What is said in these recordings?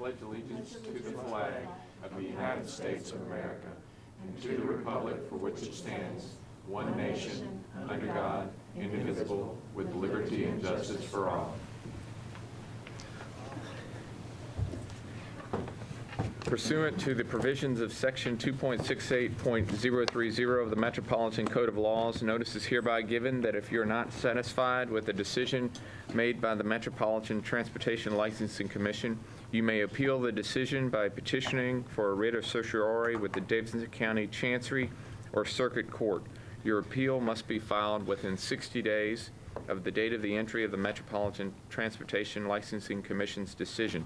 pledge allegiance to the flag of the United States of America and to the republic for which it stands, one nation, under God, indivisible, with liberty and justice for all. Pursuant to the provisions of Section 2.68.030 of the Metropolitan Code of Laws, notice is hereby given that if you're not satisfied with the decision made by the Metropolitan Transportation Licensing Commission, you may appeal the decision by petitioning for a writ of certiorari with the Davidson County Chancery or Circuit Court. Your appeal must be filed within 60 days of the date of the entry of the Metropolitan Transportation Licensing Commission's decision.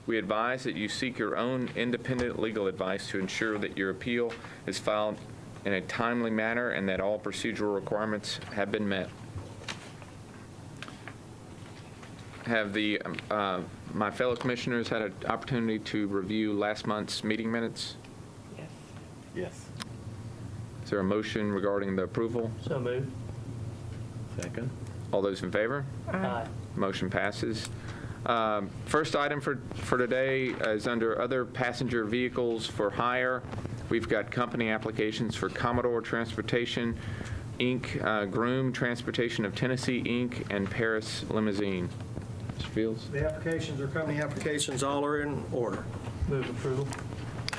We advise that you seek your own independent legal advice to ensure that your appeal is filed in a timely manner and that all procedural requirements have been met. Have my fellow commissioners had an opportunity to review last month's meeting minutes? Yes. Yes. Is there a motion regarding the approval? So moved. Second. All those in favor? Aye. Motion passes. First item for today is under other passenger vehicles for hire. We've got company applications for Commodore Transportation, Inc., Groom Transportation of Tennessee, Inc., and Paris Limousine. Mr. Fields? The applications are company applications, all are in order. Move approval.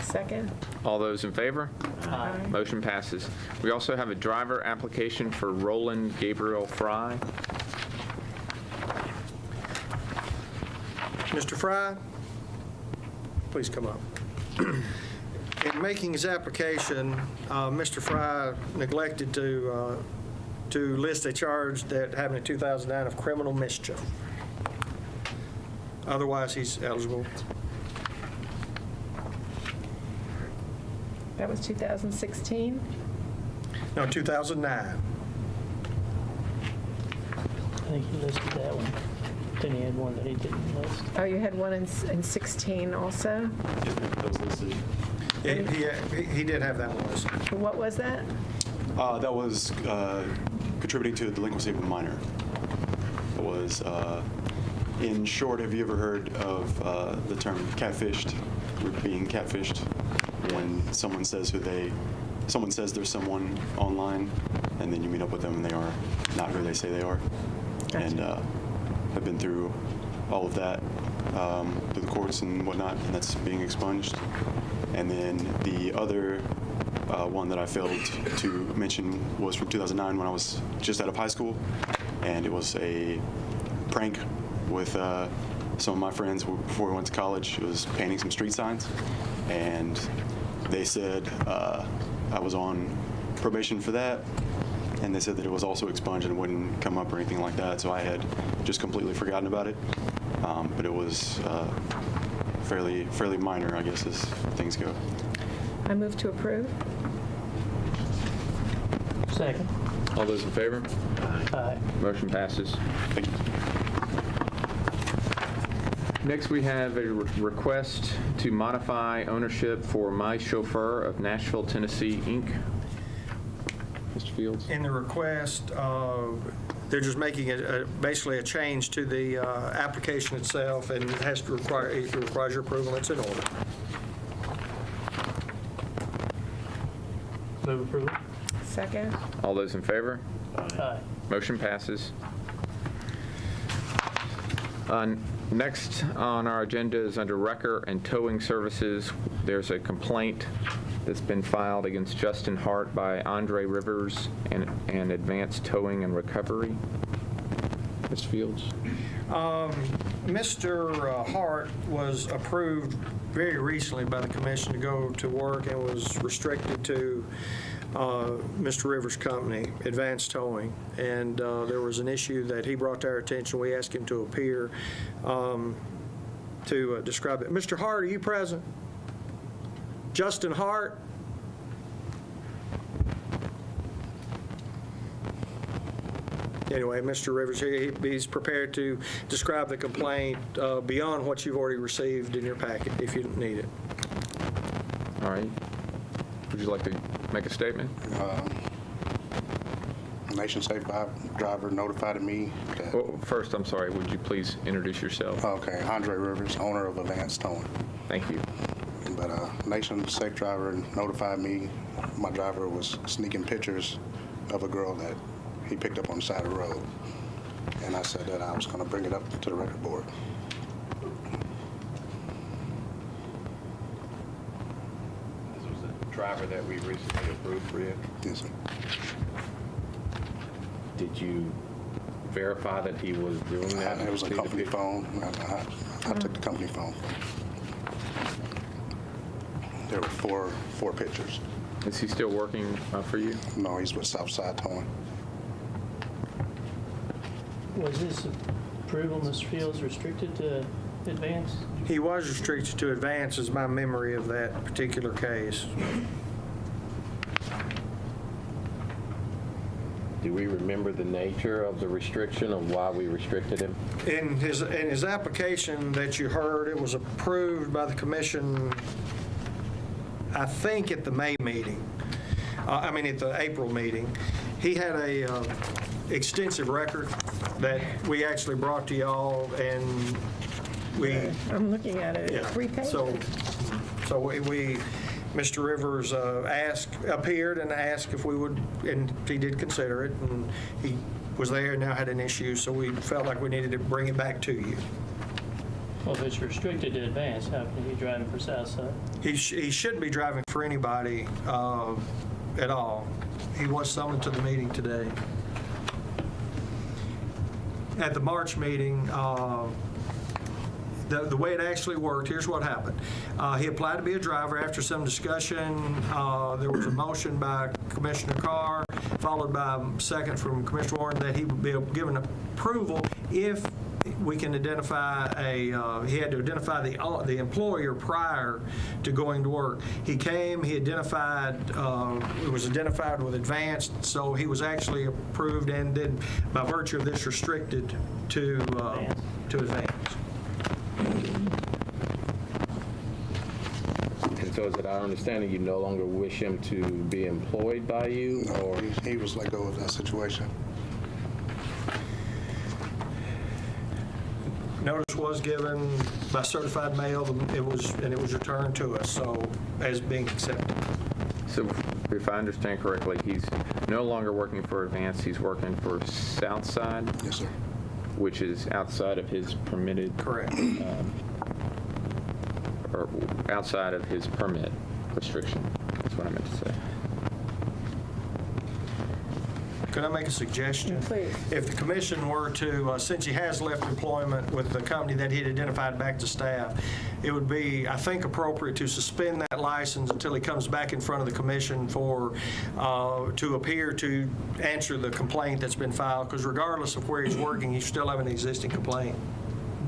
Second. All those in favor? Aye. Motion passes. We also have a driver application for Roland Gabriel Fry. Mr. Fry, please come up. In making his application, Mr. Fry neglected to list a charge that happened in 2009 of criminal mischief. Otherwise, he's eligible. That was 2016? No, 2009. I think he listed that one. Then he had one that he didn't list. Oh, you had one in 16 also? He did have that one listed. What was that? That was contributing to the delinquency of a minor. It was, in short, have you ever heard of the term catfished, being catfished? When someone says someone says there's someone online, and then you meet up with them and they are not who they say they are. Gotcha. And I've been through all of that through the courts and whatnot, and that's being expunged. And then the other one that I failed to mention was from 2009 when I was just out of high school, and it was a prank with some of my friends before we went to college. It was painting some street signs, and they said I was on probation for that, and they said that it was also expunged and wouldn't come up or anything like that, so I had just completely forgotten about it. But it was fairly minor, I guess, as things go. I move to approve. Second. All those in favor? Aye. Motion passes. Thank you. Next, we have a request to modify ownership for My Chauffeur of Nashville, Tennessee, Inc. Mr. Fields? In the request, they're just making basically a change to the application itself, and it requires your approval. It's in order. Move approval. Second. All those in favor? Aye. Motion passes. Next on our agenda is under wrecker and towing services. There's a complaint that's been filed against Justin Hart by Andre Rivers and Advanced Towing and Recovery. Mr. Fields? Mr. Hart was approved very recently by the commission to go to work and was restricted to Mr. Rivers' company, Advanced Towing, and there was an issue that he brought to our attention. We asked him to appear to describe it. Mr. Hart, are you present? Justin Hart? Anyway, Mr. Rivers, he's prepared to describe the complaint beyond what you've already received in your packet, if you need it. All right. Would you like to make a statement? Nation Safe driver notified me that, Well, first, I'm sorry, would you please introduce yourself? okay, Andre Rivers, owner of Advance Towing. Thank you. But Nation Safe driver notified me my driver was sneaking pictures of a girl that he picked up on the side of the road. And I said that I was going to bring it up to the record board. This was the driver that we recently approved for you. Yes, sir. Did you verify that he was doing that? It was a company phone. I took the company phone. There were four pictures. Is he still working for you? No, he's with Southside Towing. Was this approval, Mr. Fields, restricted to Advance? He was restricted to Advance, is my memory of that particular case. Do we remember the nature of the restriction of why we restricted him? In his application that you heard, it was approved by the commission, I think at the May meeting, at the April meeting. He had a extensive record that we actually brought to y'all, and we, I'm looking at it. yeah. 3 pages. So we Mr. Rivers appeared and asked if we would, and he did consider it, and he was there and now had an issue, so we felt like we needed to bring it back to you. Well, if it's restricted to Advance, how can he be driving for Southside? He shouldn't be driving for anybody at all. He was summoned to the meeting today. At the March meeting, the way it actually worked, here's what happened. He applied to be a driver. After some discussion, there was a motion by Commissioner Carr, followed by a second from Commissioner Warren, that he would be given approval if we can identify he had to identify the employer prior to going to work. He came, he identified, it was identified with Advanced, so he was actually approved and then by virtue of this restricted to Advanced. And so is it our understanding you no longer wish him to be employed by you, or? He was let go of that situation. Notice was given by certified mail, it was returned to us, so as being accepted. So if I understand correctly, he's no longer working for Advance, he's working for Southside, Yes, sir. which is outside of his permitted, Correct. or outside of his permit restriction. That's what I meant to say. Could I make a suggestion? Please. If the commission were to, since he has left employment with the company that he'd identified back to staff, it would be, I think, appropriate to suspend that license until he comes back in front of the commission to appear to answer the complaint that's been filed, because regardless of where he's working, he still have an existing complaint.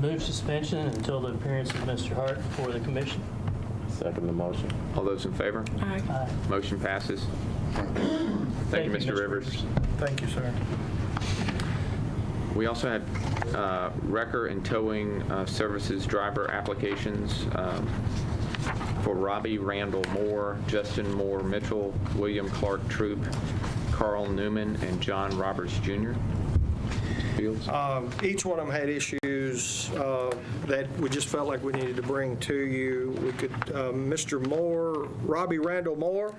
Move suspension until the appearance of Mr. Hart before the commission. Second the motion. All those in favor? Aye. Aye. Motion passes. Thank you, Mr. Rivers. Thank you, sir. We also had wrecker and towing services driver applications for Robbie Randall Moore, Justin Moore Mitchell, William Clark Troop, Carl Newman, and John Roberts Jr. Fields. Each one of them had issues that we just felt like we needed to bring to you. We could, Mr. Moore, Robbie Randall Moore.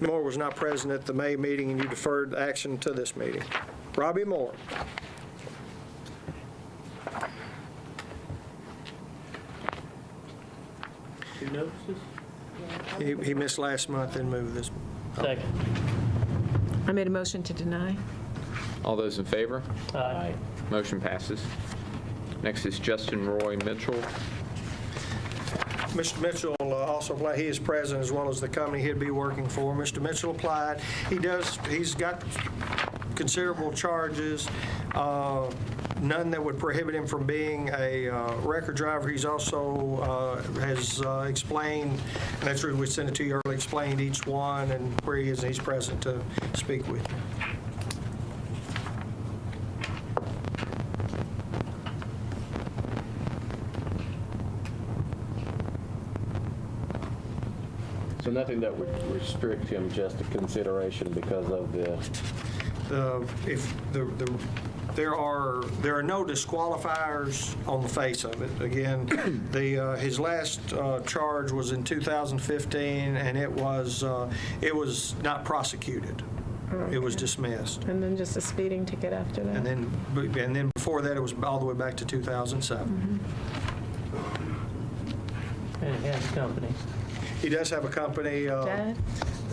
Moore was not present at the May meeting, and you deferred action to this meeting. Robbie Moore. Two notices? He missed last month and moved this. Second. I made a motion to deny. All those in favor? Aye. Motion passes. Next is Justin Roy Mitchell. Mr. Mitchell also applied. He is present as well as the company he'd be working for. Mr. Mitchell applied. He's got considerable charges, none that would prohibit him from being a record driver. He's also has explained, and that's the reason we sent it to you early, explained each one and where he is, and he's present to speak with you. So nothing that would restrict him, just a consideration because of the if there are no disqualifiers on the face of it. Again, his last charge was in 2015, and it was not prosecuted. It was dismissed. And then just a speeding ticket after that? And then before that, it was all the way back to 2007. And he has a company. He does have a company. Dad?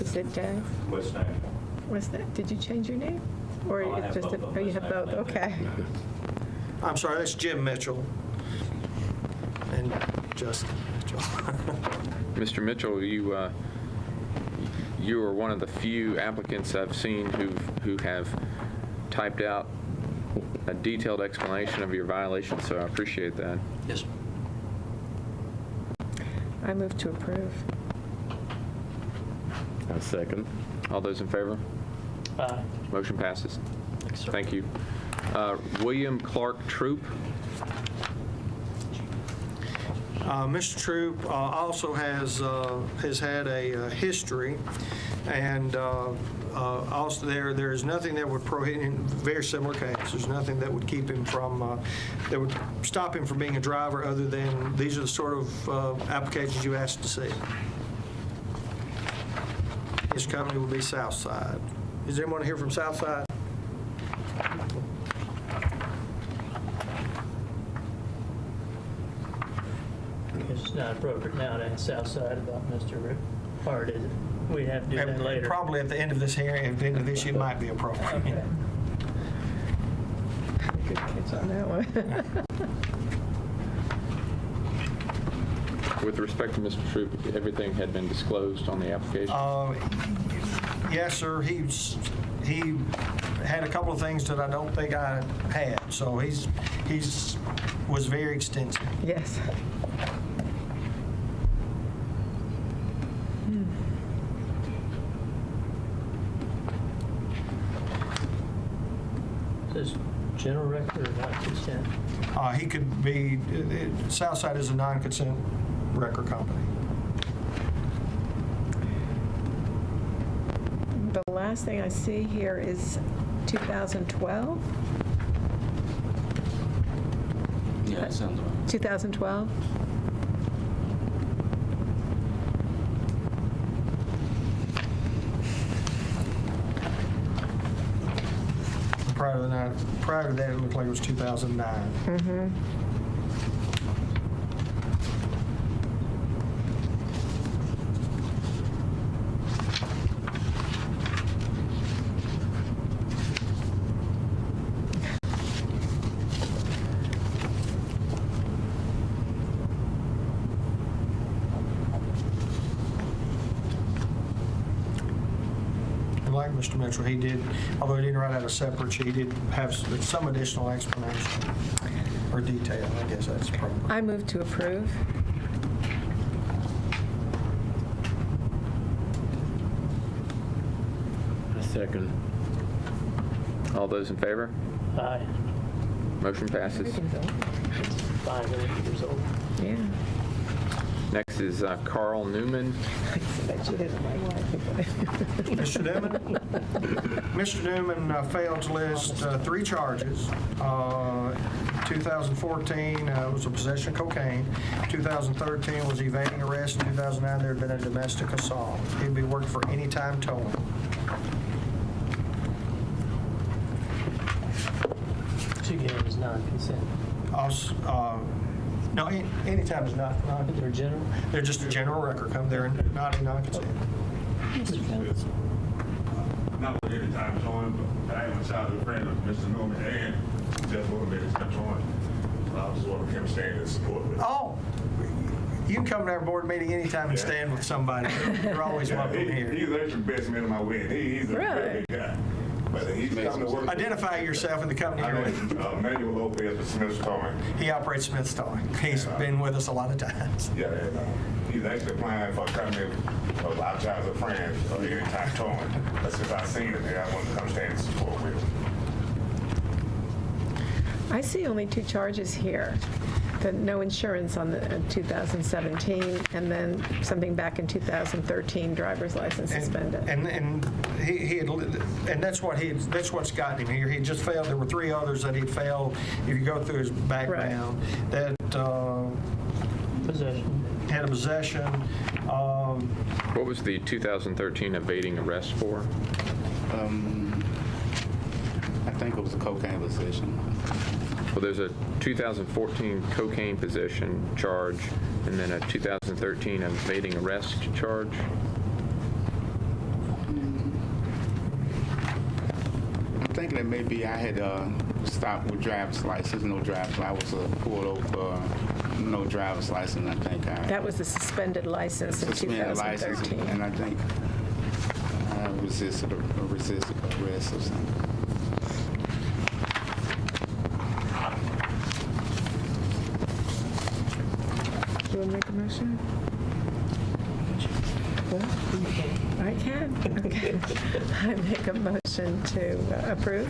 Is it Dad? West Nashville. What's that? Did you change your name? Or Oh, I have just both of oh, you us. have both? Okay. I'm sorry, that's Jim Mitchell and Justin Mitchell. Mr. Mitchell, you are one of the few applicants I've seen who have typed out a detailed explanation of your violation, so I appreciate that. Yes. I move to approve. A second. All those in favor? Aye. Motion passes. Thanks, sir. Thank you. William Clark Troop. Mr. Troop also has had a history, and also there is nothing that would prohibit, in very similar case, there's nothing that would keep him from, that would stop him from being a driver other than these are the sort of applications you asked to see. His company will be Southside. Is there anyone here from Southside? It's not appropriate now to ask Southside about Mr. Rick Hart, is it? We have to do that later. Probably at the end of this hearing, at the end of this, it might be appropriate. Okay. Good catch on that one. With respect to Mr. Troop, everything had been disclosed on the application? Yes, sir. He had a couple of things that I don't think I had, so he's was very extensive. Yes. Says general record or not consent? He could be, Southside is a non-consent wrecker company. The last thing I see here is 2012? Yeah, that sounds right. 2012? Prior to that, it looked like it was 2009. And like Mr. Mitchell, he did, although he didn't write out a separate sheet, he did have some additional explanation or detail. I guess that's appropriate. I move to approve. A second. All those in favor? Aye. Motion passes. Everything's over. It's 5 years old. Yeah. Next is Carl Newman. I bet you didn't like what I think. Mr. Newman? Mr. Newman failed to list 3 charges. 2014 was a possession of cocaine. 2013 was evading arrest. 2009 there had been a domestic assault. He'd be working for anytime towing. Two games, non-consent. No, anytime is not. They're general? They're just a general record company. They're not a non-consent. Not with any time towing, but I am a childhood friend of Mr. Norman and Jeff Motivated time towing. I just want him to stand and support with. Oh, you can come to our board meeting anytime and stand with somebody. You're always welcome here. He's actually the best man of my wedding. He's a Really? very good guy. But he's coming to work. Identify yourself and the company you're with. Manuel Lopez with Smith's Towing. He operates Smith's Towing. He's been with us a lot of times. Yeah, and he's actually applying for a company of our childhood friends, anytime towing. But since I seen him there, I wanted to come stand and support with him. I see only 2 charges here. The no insurance on the 2017, and then something back in 2013, driver's license suspended. And he had, and that's what's gotten him here. He had just failed. There were 3 others that he'd failed. If you go through his background, that Possession. had a possession. What was the 2013 evading arrest for? I think it was a cocaine possession. Well, there's a 2014 cocaine possession charge and then a 2013 evading arrest charge. I'm thinking that maybe I had stopped with driver's license, no driver's license. I was pulled over, no driver's license. I think I That was the suspended license in suspended license, 2013. and I think I resisted arrest or something. Do you want to make a motion? Well, I can. Okay. I make a motion to approve.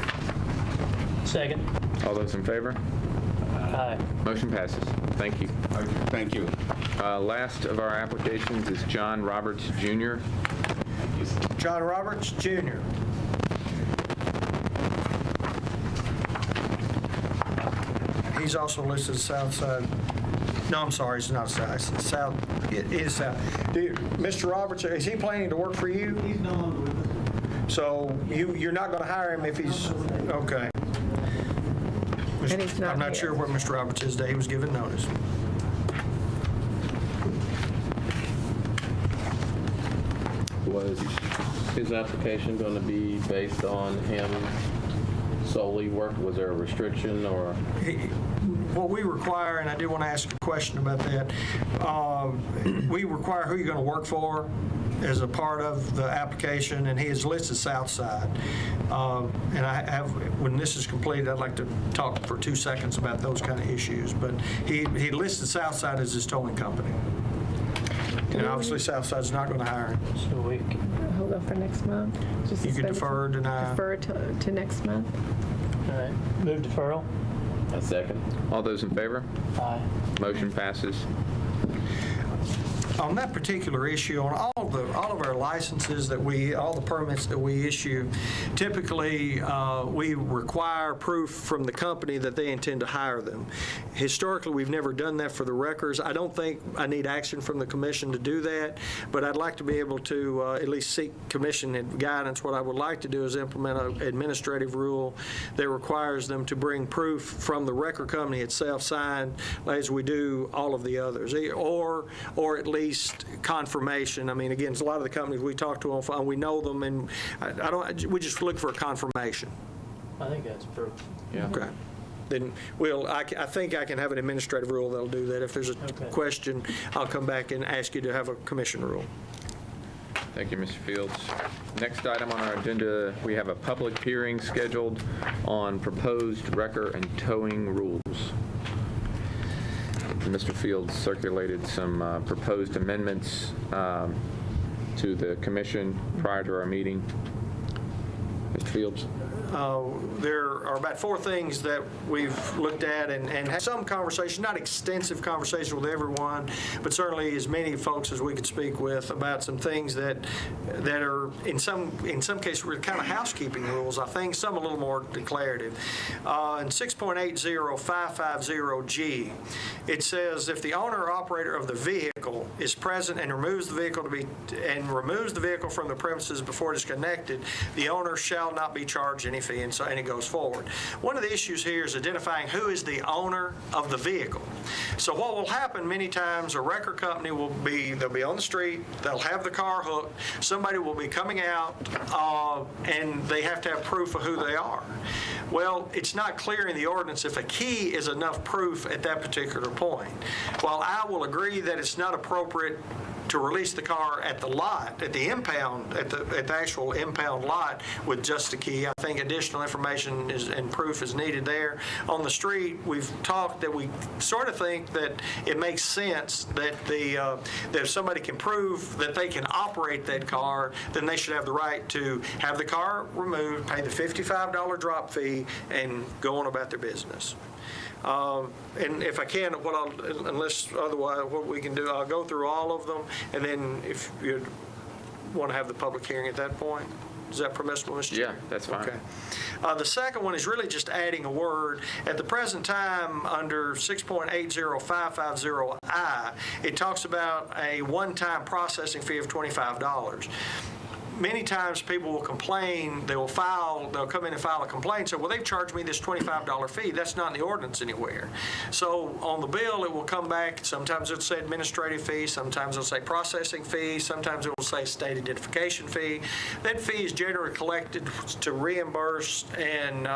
Second. All those in favor? Aye. Motion passes. Thank you. Thank you. Last of our applications is John Roberts Jr. John Roberts, Jr. He's also listed as south side. No, I'm sorry, it's not south. It's south. It is south. Mr. Roberts, is he planning to work for you? He's no longer with us. So you're not going to hire him if he's, okay. And he's not I'm not here. sure where Mr. Roberts is today. He was given notice. Was his application going to be based on him solely work? Was there a restriction or? What we require, and I do want to ask a question about that, we require who you're going to work for as a part of the application, and he is listed Southside. And I have, when this is completed, I'd like to talk for 2 seconds about those kind of issues. But he listed Southside as his towing company. And obviously Southside's not going to hire him. So we can, Hold on for next month. Just You can suspend it. defer, deny. Defer to next month. all right, move deferral. A second. All those in favor? Aye. Motion passes. On that particular issue, on all of our licenses that all the permits that we issue, typically we require proof from the company that they intend to hire them. Historically, we've never done that for the wreckers. I don't think I need action from the commission to do that, but I'd like to be able to at least seek commission and guidance. What I would like to do is implement an administrative rule that requires them to bring proof from the wrecker company itself signed as we do all of the others, or at least confirmation. I mean, again, a lot of the companies we talk to on phone, we know them, and we just look for a confirmation. I think that's proof. Yeah. Okay. Then I think I can have an administrative rule that'll do that. If there's a Okay. question, I'll come back and ask you to have a commission rule. Thank you, Mr. Fields. Next item on our agenda, we have a public hearing scheduled on proposed wrecker and towing rules. Mr. Fields circulated some proposed amendments to the commission prior to our meeting. Mr. Fields? There are about 4 things that we've looked at and had some conversation, not extensive conversation with everyone, but certainly as many folks as we could speak with about some things that are in some cases were kind of housekeeping rules. I think some a little more declarative. In 6.80550G, it says if the owner or operator of the vehicle is present and removes the vehicle from the premises before it is connected, the owner shall not be charged any fee, and it goes forward. One of the issues here is identifying who is the owner of the vehicle. So what will happen many times, a wrecker company they'll be on the street, they'll have the car hooked, somebody will be coming out, and they have to have proof of who they are. Well, it's not clear in the ordinance if a key is enough proof at that particular point. While I will agree that it's not appropriate to release the car at the lot, at the impound, at the actual impound lot with just a key, I think additional information and proof is needed there. On the street, we've talked that we sort of think that it makes sense that that if somebody can prove that they can operate that car, then they should have the right to have the car removed, pay the $55 drop fee, and go on about their business. And if I can, unless otherwise, what we can do, I'll go through all of them, and then if you want to have the public hearing at that point. Is that permissible, Mr. Chair? Yeah, that's fine. Okay. The second one is really just adding a word. At the present time, under 6.80550I, it talks about a one-time processing fee of $25. Many times people will complain, they'll come in and file a complaint and say, well, they've charged me this $25 fee. That's not in the ordinance anywhere. So on the bill, it will come back. Sometimes it'll say administrative fee, sometimes it'll say processing fee, sometimes it will say state identification fee. That fee is generally collected to reimburse and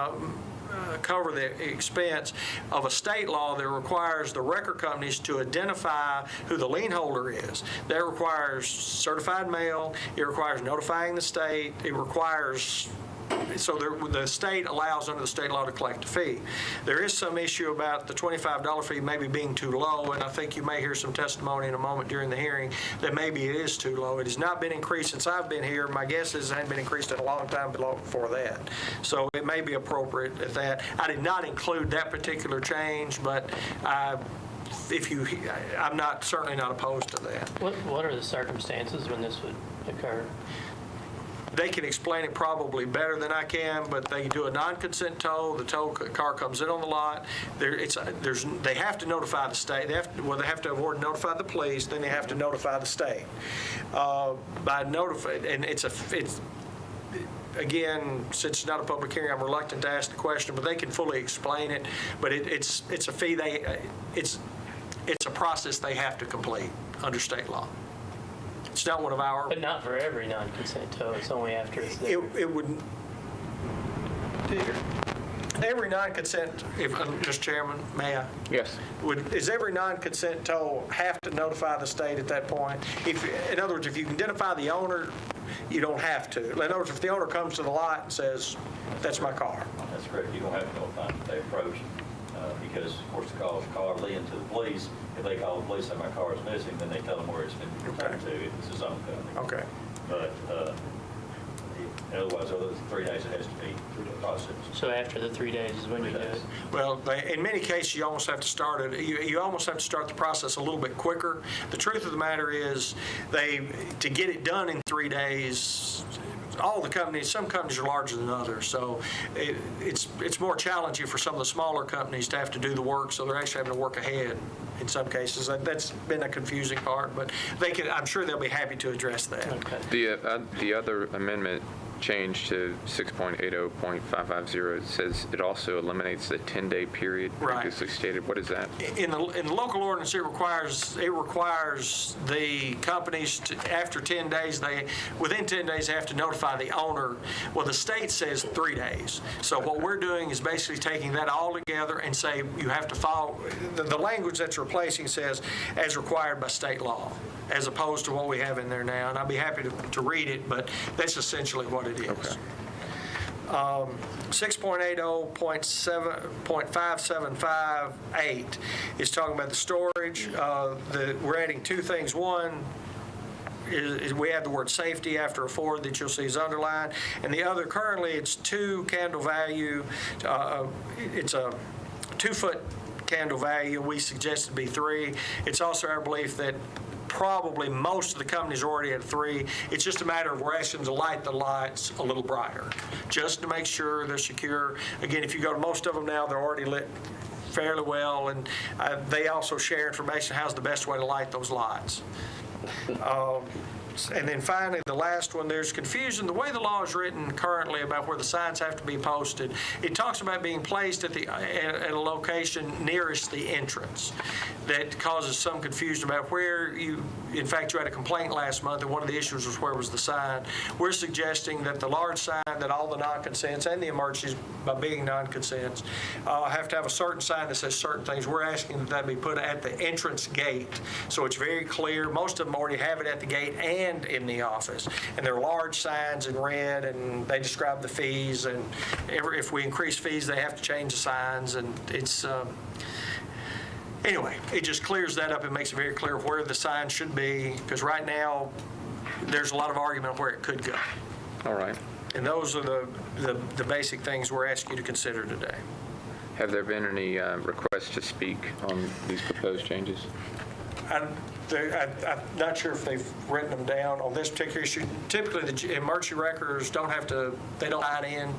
cover the expense of a state law that requires the record companies to identify who the lien holder is. That requires certified mail. It requires notifying the state. It requires so the state allows under the state law to collect a fee. There is some issue about the $25 fee maybe being too low, and I think you may hear some testimony in a moment during the hearing that maybe it is too low. It has not been increased since I've been here. My guess is it hasn't been increased in a long time before that. So it may be appropriate at that. I did not include that particular change, but I'm certainly not opposed to that. What are the circumstances when this would occur? They can explain it probably better than I can, but they do a non-consent tow. The tow car comes in on the lot. They have to notify the state. They have to notify the police. Then they have to notify the state. Again, since it's not a public hearing, I'm reluctant to ask the question, but they can fully explain it. But it's a fee. It's a process they have to complete under state law. It's not one of our. But not for every non-consent tow. It's only after it's there. It would. Every non-consent, Mr. Chairman, may I? Yes. Is every non-consent tow have to notify the state at that point? In other words, if you can identify the owner, you don't have to. In other words, if the owner comes to the lot and says, "That's my car." That's correct. You don't have to notify them. They approach because, of course, the car lien to the police. If they call the police and my car is missing, then they tell them where it's been returned to. It's his own company. Okay. But otherwise, over the 3 days, it has to be through the process. So after the 3 days is when you do it? Well, in many cases, you almost have to start it. You almost have to start the process a little bit quicker. The truth of the matter is, to get it done in 3 days. Some companies are larger than others, so it's more challenging for some of the smaller companies to have to do the work, so they're actually having to work ahead in some cases. That's been a confusing part, but I'm sure they'll be happy to address that. Okay. The other amendment change to 6.80.550 says it also eliminates the 10-day period previously stated. What is that? In the local ordinance, it requires the companies to, after 10 days, within 10 days, they have to notify the owner. Well, the state says 3 days. So what we're doing is basically taking that all together and say you have to follow, the language that's replacing says as required by state law, as opposed to what we have in there now. And I'd be happy to read it, but that's essentially what it is. Okay. 6.80.5758 is talking about the storage. We're adding two things. One is we add the word safety after afford that you'll see is underlined. And the other, currently, it's 2 candle value. It's a 2-foot candle value. We suggest it be 3. It's also our belief that probably most of the companies are already at 3. It's just a matter of we're asking them to light the lights a little brighter, just to make sure they're secure. Again, if you go to most of them now, they're already lit fairly well, and they also share information how's the best way to light those lights. And then finally, the last one, there's confusion. The way the law is written currently about where the signs have to be posted, it talks about being placed at a location nearest the entrance. That causes some confusion about where in fact, you had a complaint last month, and one of the issues was where was the sign. We're suggesting that the large sign, that all the non-consents and the emergencies, by being non-consents, have to have a certain sign that says certain things. We're asking that be put at the entrance gate, so it's very clear. Most of them already have it at the gate and in the office, and they're large signs in red, and they describe the fees, and if we increase fees, they have to change the signs, and it's anyway, it just clears that up and makes it very clear where the sign should be, because right now there's a lot of argument on where it could go. All right. And those are the basic things we're asking you to consider today. Have there been any requests to speak on these proposed changes? I'm not sure if they've written them down on this particular issue. Typically, the emergency records don't have to, they don't tie in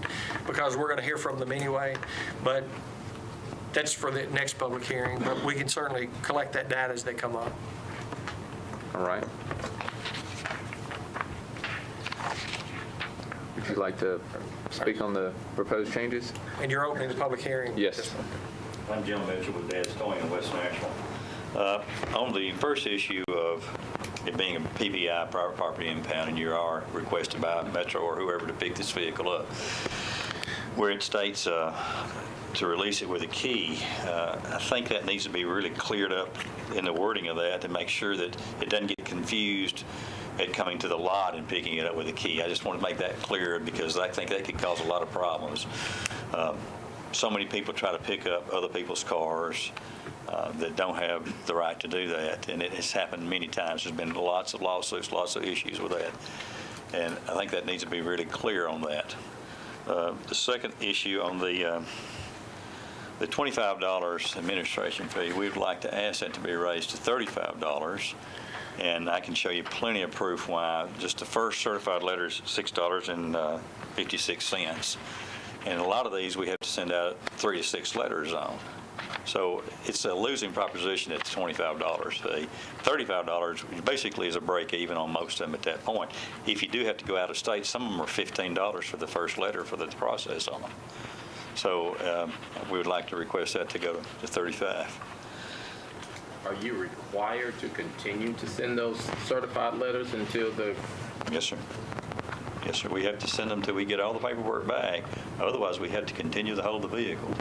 because we're going to hear from them anyway. But that's for the next public hearing. But we can certainly collect that data as they come up. All right. Would you like to speak on the proposed changes? And you're opening the public hearing? Yes. I'm Jim Mitchell with Dad's Towing in West Nashville. On the first issue of it being a PPI, private property impound, and you are requested by Metro or whoever to pick this vehicle up, where it states to release it with a key, I think that needs to be really cleared up in the wording of that to make sure that it doesn't get confused at coming to the lot and picking it up with a key. I just want to make that clear because I think that could cause a lot of problems. So many people try to pick up other people's cars that don't have the right to do that, and it has happened many times. There's been lots of lawsuits, lots of issues with that, and I think that needs to be really clear on that. The second issue on the $25 administration fee, we would like to ask that to be raised to $35, and I can show you plenty of proof why. Just the first certified letter is $6.56, and a lot of these we have to send out 3 to 6 letters on. So it's a losing proposition at the $25 fee. $35 basically is a break even on most of them at that point. If you do have to go out of state, some of them are $15 for the first letter for the process on them. So we would like to request that to go to $35. Are you required to continue to send those certified letters until the... Yes, sir. Yes, sir. We have to send them till we get all the paperwork back. Otherwise, we have to continue to hold the vehicle.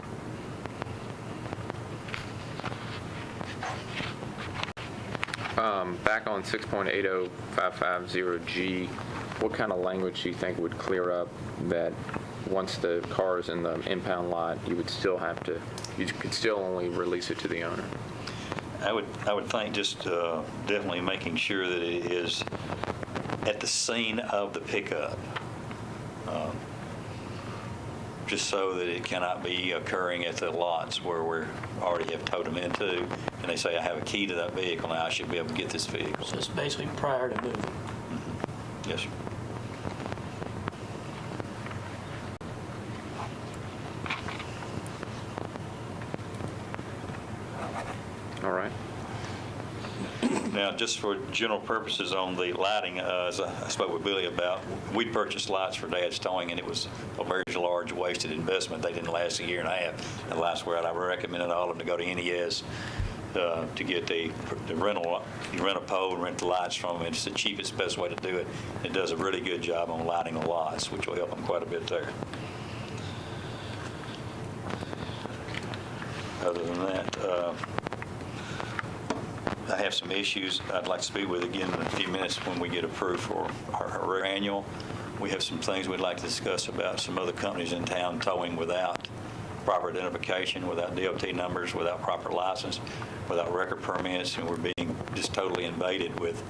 Back on 6.80550G, what kind of language do you think would clear up that once the car is in the impound lot, you could still only release it to the owner? I would think just definitely making sure that it is at the scene of the pickup, just so that it cannot be occurring at the lots where we already have towed them into, and they say, I have a key to that vehicle, now I should be able to get this vehicle. So it's basically prior to moving. Mm-hmm. Yes, sir. All right. Now, just for general purposes on the lighting, as I spoke with Billy about, we purchased lights for Dad's Towing, and it was a very large wasted investment. They didn't last a year and a half. The lights were out. I recommended all of them to go to NES to get the rental. You rent a pole and rent the lights from them. It's the cheapest, best way to do it. It does a really good job on lighting the lots, which will help them quite a bit there. Other than that, I have some issues I'd like to speak with again in a few minutes when we get approved for our annual. We have some things we'd like to discuss about some other companies in town towing without proper identification, without DOT numbers, without proper license, without record permits, and we're being just totally invaded with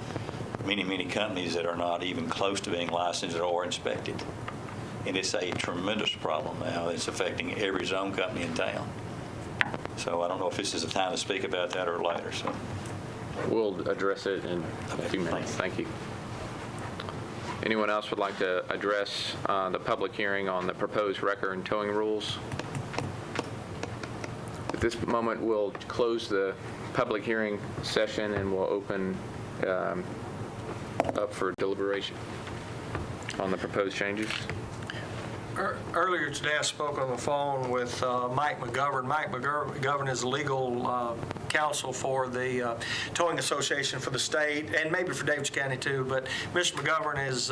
many companies that are not even close to being licensed or inspected. And it's a tremendous problem now. It's affecting every zone company in town. So I don't know if this is the time to speak about that or later. So We'll address it in a few minutes. Thank you. Anyone else would like to address the public hearing on the proposed wrecker and towing rules? At this moment, we'll close the public hearing session and we'll open up for deliberation on the proposed changes. Earlier today, I spoke on the phone with Mike McGovern. Mike McGovern is legal counsel for the Towing Association for the state, and maybe for Daviess County too, but Mr. McGovern is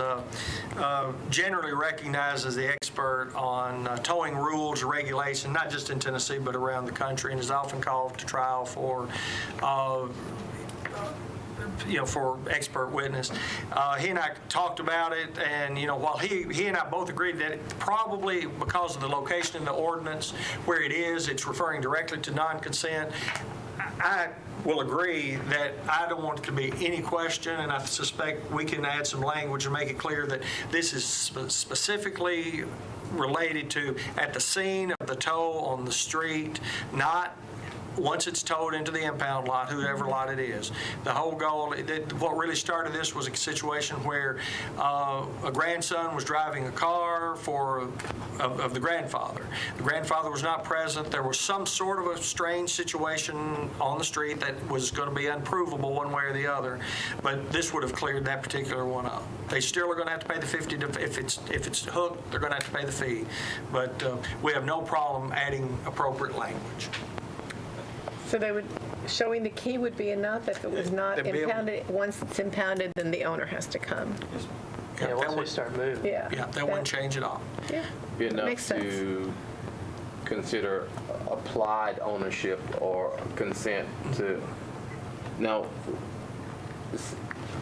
generally recognized as the expert on towing rules, regulation, not just in Tennessee, but around the country, and is often called to trial for for expert witness. He and I talked about it, and while he and I both agreed that it probably, because of the location in the ordinance where it is, it's referring directly to non-consent. I will agree that I don't want it to be any question, and I suspect we can add some language and make it clear that this is specifically related to at the scene of the tow on the street, not once it's towed into the impound lot, whoever lot it is. The whole goal, what really started this was a situation where a grandson was driving a car of the grandfather. The grandfather was not present. There was some sort of a strange situation on the street that was going to be unprovable one way or the other, but this would have cleared that particular one up. They still are going to have to pay the $50. If it's hooked, they're going to have to pay the fee. But we have no problem adding appropriate language. So they would, showing the key would be enough if it was not They'd be able- impounded. Once it's impounded, then the owner has to come. Yeah, that once we would- start moving. Yeah. Yeah, that wouldn't change at all. Yeah. Be That enough makes sense. to consider applied ownership or consent to. Now,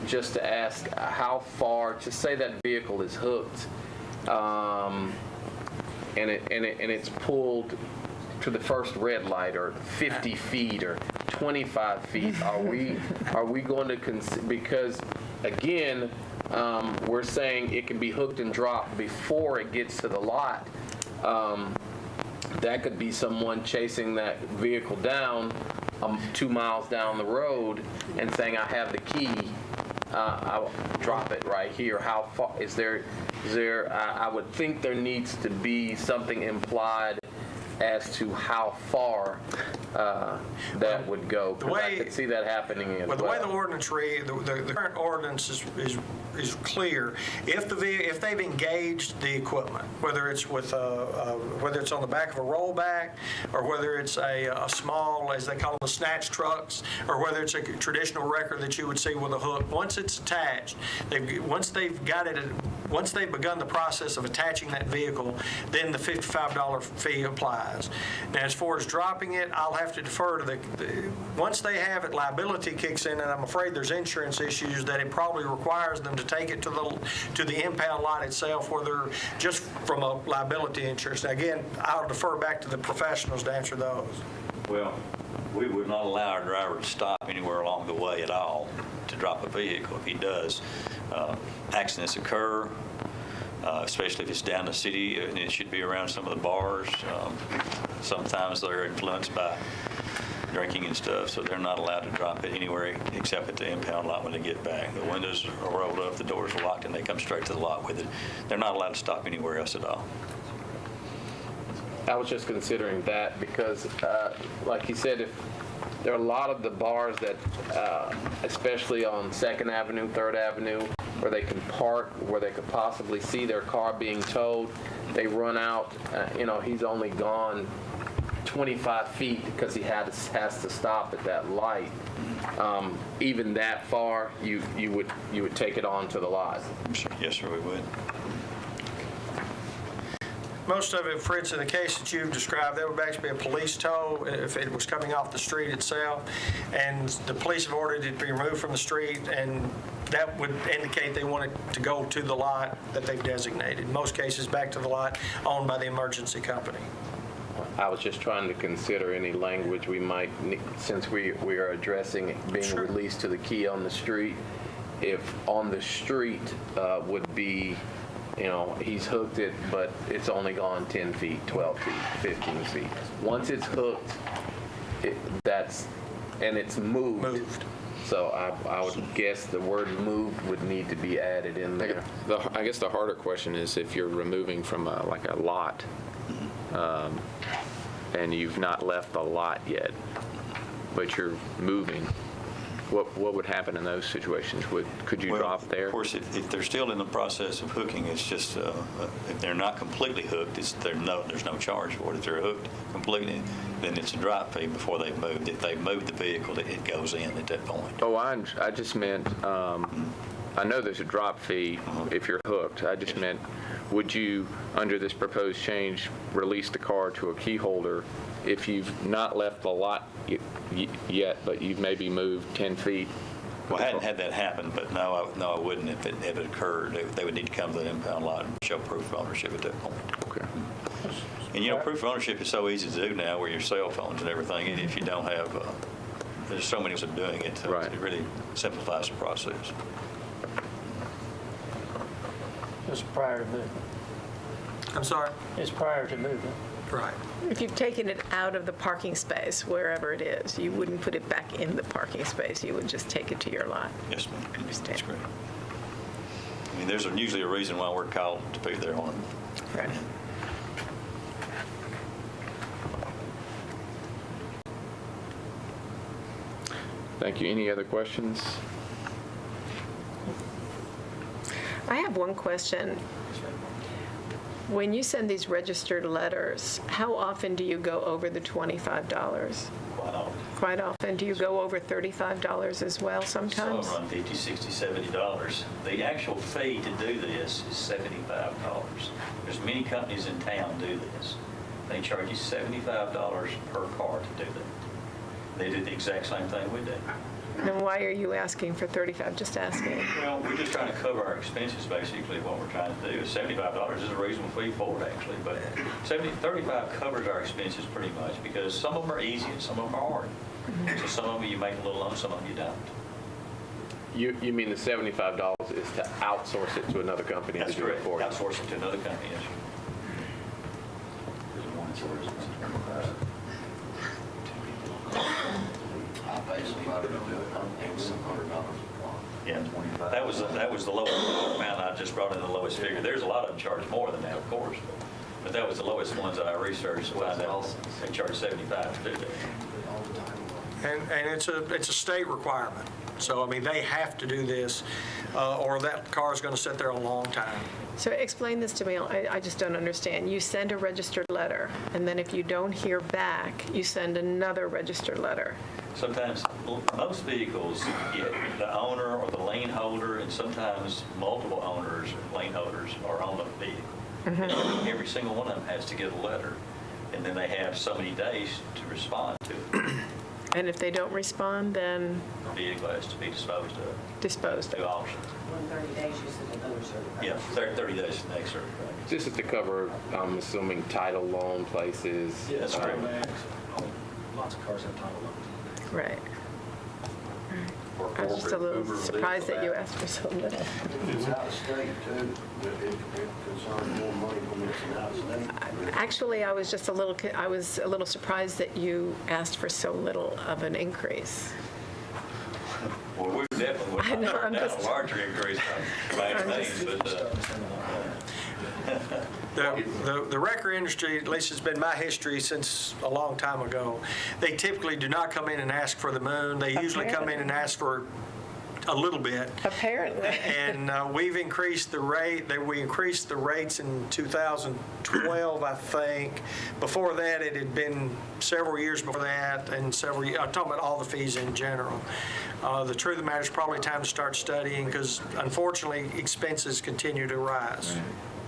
just to ask, how far? To say that vehicle is hooked, and it's pulled to the first red light, or 50 feet, or 25 feet. Are we going to because again, we're saying it can be hooked and dropped before it gets to the lot. That could be someone chasing that vehicle down 2 miles down the road and saying, I have the key, I'll drop it right here. How far is there, I would think there needs to be something implied as to how far that would go, because I could see that happening as well. The way the ordinance reads, the current ordinance is clear. If they've engaged the equipment, whether it's with whether it's on the back of a rollback, or whether it's a small, as they call them, the snatch trucks, or whether it's a traditional wrecker that you would see with a hook, once it's attached, once they've begun the process of attaching that vehicle, then the $55 fee applies. Now, as far as dropping it, I'll have to defer to once they have it, liability kicks in, and I'm afraid there's insurance issues that it probably requires them to take it to the impound lot itself, where they're just from a liability insurance. Now, again, I'll defer back to the professionals to answer those. Well, we would not allow our driver to stop anywhere along the way at all to drop a vehicle. If he does, accidents occur, especially if it's down the city, and it should be around some of the bars. Sometimes they're influenced by drinking and stuff, so they're not allowed to drop it anywhere except at the impound lot when they get back. The windows are rolled up, the doors are locked, and they come straight to the lot with it. They're not allowed to stop anywhere else at all. I was just considering that because, like you said, if there are a lot of the bars that, especially on 2nd Avenue, 3rd Avenue, where they can park, where they could possibly see their car being towed, they run out, he's only gone 25 feet because he has to stop at that light. Even that far, you would take it on to the lot. Yes, sir, we would. Most of it, Fritz, in the case that you've described, that would actually be a police tow if it was coming off the street itself, and the police have ordered it to be removed from the street, and that would indicate they want it to go to the lot that they've designated. In most cases, back to the lot owned by the emergency company. I was just trying to consider any language we might, since we are addressing it being released to the key on the street, if on the street would be, he's hooked it, but it's only gone 10 feet, 12 feet, 15 feet. Once it's hooked, and it's moved. So I would guess the word moved would need to be added in there. I guess the harder question is if you're removing from like a lot, and you've not left the lot yet, but you're moving. What would happen in those situations? Could you drop there? Of course, if they're still in the process of hooking, it's just if they're not completely hooked, there's no charge for it. If they're hooked completely, then it's a drop fee before they've moved. If they've moved the vehicle, it goes in at that point. Oh, I just meant, I know there's a drop fee if you're hooked. I just meant, would you, under this proposed change, release the car to a key holder if you've not left the lot yet, but you've maybe moved 10 feet? Well, I hadn't had that happen, but no, I wouldn't if it occurred. They would need to come to the impound lot and show proof of ownership at that point. Okay. And proof of ownership is so easy to do now with your cell phones and everything. And if you don't have, there's so many ways of doing it, so it really simplifies the process. It's prior to moving. I'm sorry? It's prior to moving. Right. If you've taken it out of the parking space, wherever it is, you wouldn't put it back in the parking space. You would just take it to your lot. Yes, ma'am. Understand. That's great. I mean, there's usually a reason why we're called to be there on it. Right. Thank you. Any other questions? I have one question. When you send these registered letters, how often do you go over the $25? Quite often. Quite often. Do you go over $35 as well Some sometimes? run $50, $60, $70. The actual fee to do this is $75. There's many companies in town do this. They charge you $75 per car to do that. They do the exact same thing we do. Then why are you asking for 35? Just asking. Well, we're just trying to cover our expenses, basically, what we're trying to do. $75 is a reasonable fee for it, actually, but $35 covers our expenses pretty much, because some of them are easy and some of them are hard. So some of them you make a little on, some of them you don't. You mean the $75 is to outsource it to another company That's to do it correct. for you? Outsource it to another company, yes. Yeah, that was the lowest amount I just brought in, the lowest figure. There's a lot of them charge more than that, of course, but that was the lowest ones that I researched to find out they charge $75 to do that. And it's a state requirement. So, I mean, they have to do this, or that car's going to sit there a long time. So explain this to me. I just don't understand. You send a registered letter, and then if you don't hear back, you send another registered letter. Sometimes, most vehicles, the owner or the lien holder, and sometimes multiple owners or lien holders are on the vehicle. Every single one of them has to get a letter, and then they have so many days to respond to it. And if they don't respond, then The vehicle has to be disposed of disposed through of. auction. Within 30 days, you send another certified. Yeah, 30 days to the next certified. This is to cover, I'm assuming, title loan places. That's correct. Lots of cars have title loans. Right. I was just a little surprised that you asked for so little. It's out of state, too. It concerns more money when it's out of state. Actually, I was just a little surprised that you asked for so little of an increase. Well, we definitely would I know, not turn I'm down just- a larger increase by any means, but The wrecker industry, at least it's been my history since a long time ago, they typically do not come in and ask for the moon. They usually come in and ask for a little bit. Apparently. And we've increased the rate. We increased the rates in 2012, I think. Before that, it had been several years before that, and I'm talking about all the fees in general. The truth of the matter is probably time to start studying, because unfortunately, expenses continue to rise.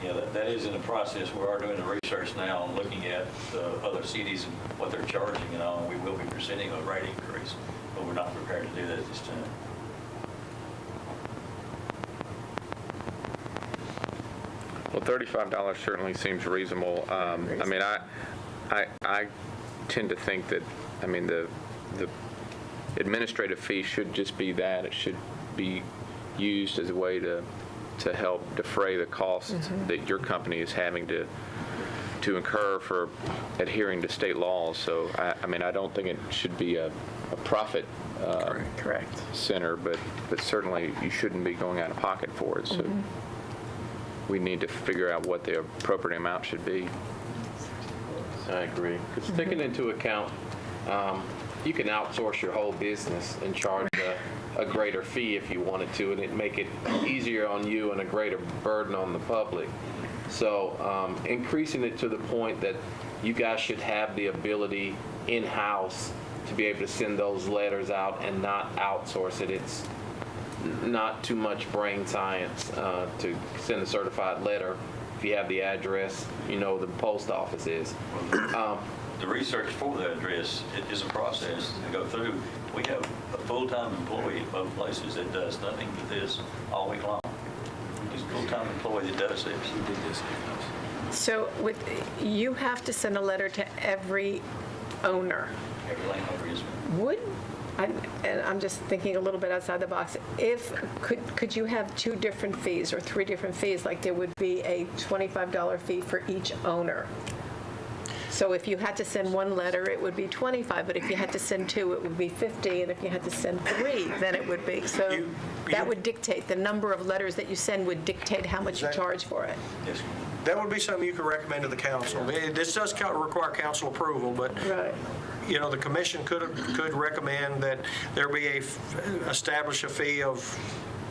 yeah, that is in the process. We are doing the research now and looking at the other cities and what they're charging and all, and we will be presenting a rate increase, but we're not prepared to do that at this time. Well, $35 certainly seems reasonable. I mean, I tend to think that, I mean, the administrative fee should just be that. It should be used as a way to help defray the costs that your company is having to incur for adhering to state laws. So, I mean, I don't think it should be a profit Correct. center, but certainly you shouldn't be going out of pocket for it. So we need to figure out what the appropriate amount should be. I agree. Because taking into account, you can outsource your whole business and charge a greater fee if you wanted to, and it'd make it easier on you and a greater burden on the public. So increasing it to the point that you guys should have the ability in-house to be able to send those letters out and not outsource it. It's not too much brain science to send a certified letter. If you have the address, you know the post office is. The research for the address is a process to go through. We have a full-time employee at both places that does nothing but this all week long. He's a full-time employee that does this. So you have to send a letter to every owner. Every lane over is. And I'm just thinking a little bit outside the box. Could you have 2 different fees or 3 different fees? Like there would be a $25 fee for each owner. So if you had to send one letter, it would be 25, but if you had to send two, it would be 50, and if you had to send three, then it would be. So that would dictate, the number of letters that you send would dictate how much you charge for it. Yes. That would be something you could recommend to the council. This does require council approval, but Right. the commission could recommend that there be establish a fee of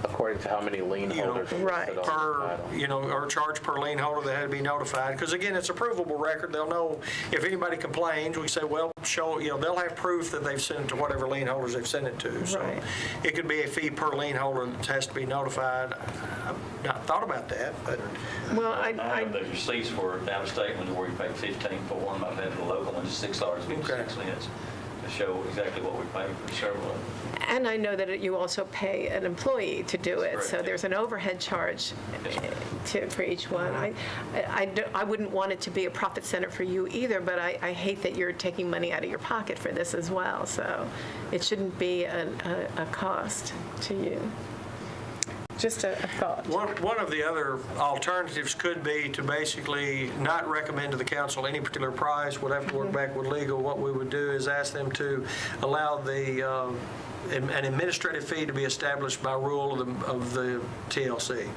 According to how many lien holders are Right. listed on the title. or charge per lien holder that had to be notified. Because again, it's a provable record. They'll know if anybody complains, we say, well, show, they'll have proof that they've sent it to whatever lien holders they've sent it to. So Right. it could be a fee per lien holder that has to be notified. I've not thought about that, but Well, I have those receipts for out-of-state ones where we pay 15 for one. I've had the local ones, $6.56 to show exactly what we pay for several of them. and I know that you also pay an employee to do it, That's so correct, there's an overhead charge for each one. I wouldn't want it to be a profit center for you either, but I hate that you're taking money out of your pocket for this as well, so it shouldn't be a cost to you. Just a thought. one of the other alternatives could be to basically not recommend to the council any particular price. We'll have to work back with legal. What we would do is ask them to allow an administrative fee to be established by rule of the TLC.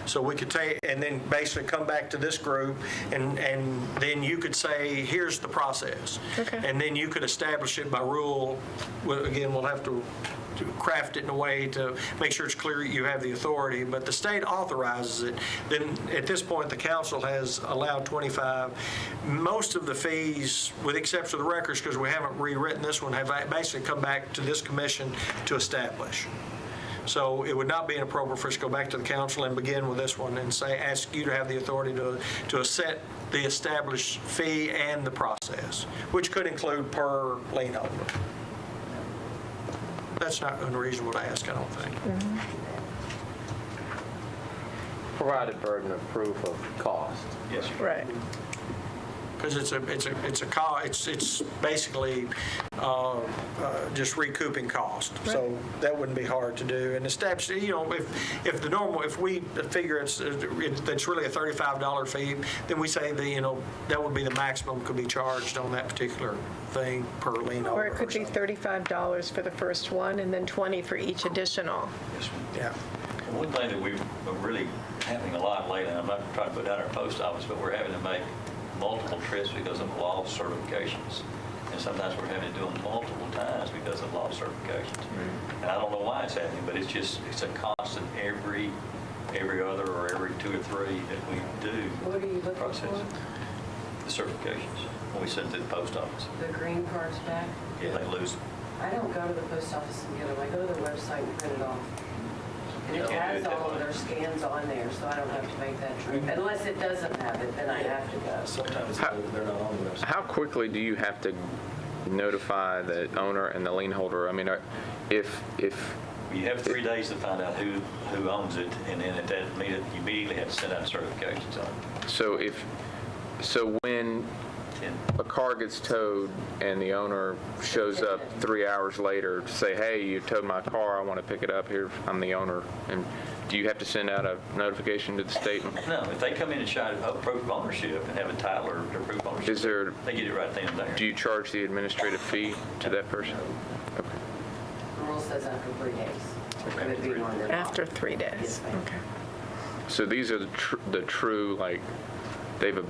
So we could take, and then basically come back to this group, and then you could say, here's the process. Okay. And then you could establish it by rule. Again, we'll have to craft it in a way to make sure it's clear you have the authority, but the state authorizes it. Then at this point, the council has allowed 25. Most of the fees, with the exception of the records, because we haven't rewritten this one, have basically come back to this commission to establish. So it would not be inappropriate for us to go back to the council and begin with this one and say, ask you to have the authority to set the established fee and the process, which could include per lien holder. That's not unreasonable to ask, I don't think. Provided burden of proof of cost. Yes, sir. Right. Because it's basically just recouping cost. So that wouldn't be hard to do. And establish, if we figure it's really a $35 fee, then we say that would be the maximum could be charged on that particular thing per lien holder. Or it could be $35 for the first one and then $20 for each additional. Yes, ma'am. Yeah. One thing that we've been really having a lot lately, and I'm not trying to put down our post office, but we're having to make multiple trips because of lost certifications. And sometimes we're having to do them multiple times because of lost certifications. And I don't know why it's happening, but it's a constant every other or every 2 or 3 that we do. What are you looking process. for? The certifications, when we send it to the post office. The green cards back? Yeah, they lose them. I don't go to the post office and get them. I go to their website and print it off. And You it can't do has it that all of way. their scans on there, so I don't have to make that trip. Unless it doesn't have it, then I have to go. Sometimes they're not on the website. How quickly do you have to notify the owner and the lien holder? I mean, if You have 3 days to find out who owns it, and then at that meeting, you immediately have to send out certifications on it. so when a car gets towed and the owner shows up 3 hours later to say, hey, you towed my car, I want to pick it up here, I'm the owner, and do you have to send out a notification to the state? No, if they come in and show proof of ownership and have a title or proof of ownership, they get it right then and there. Do you charge the administrative fee to that person? Okay. The rule says after 3 days. It would be on their After bond. 3 days. Yes, ma'am. Okay. So these are the true, like, they've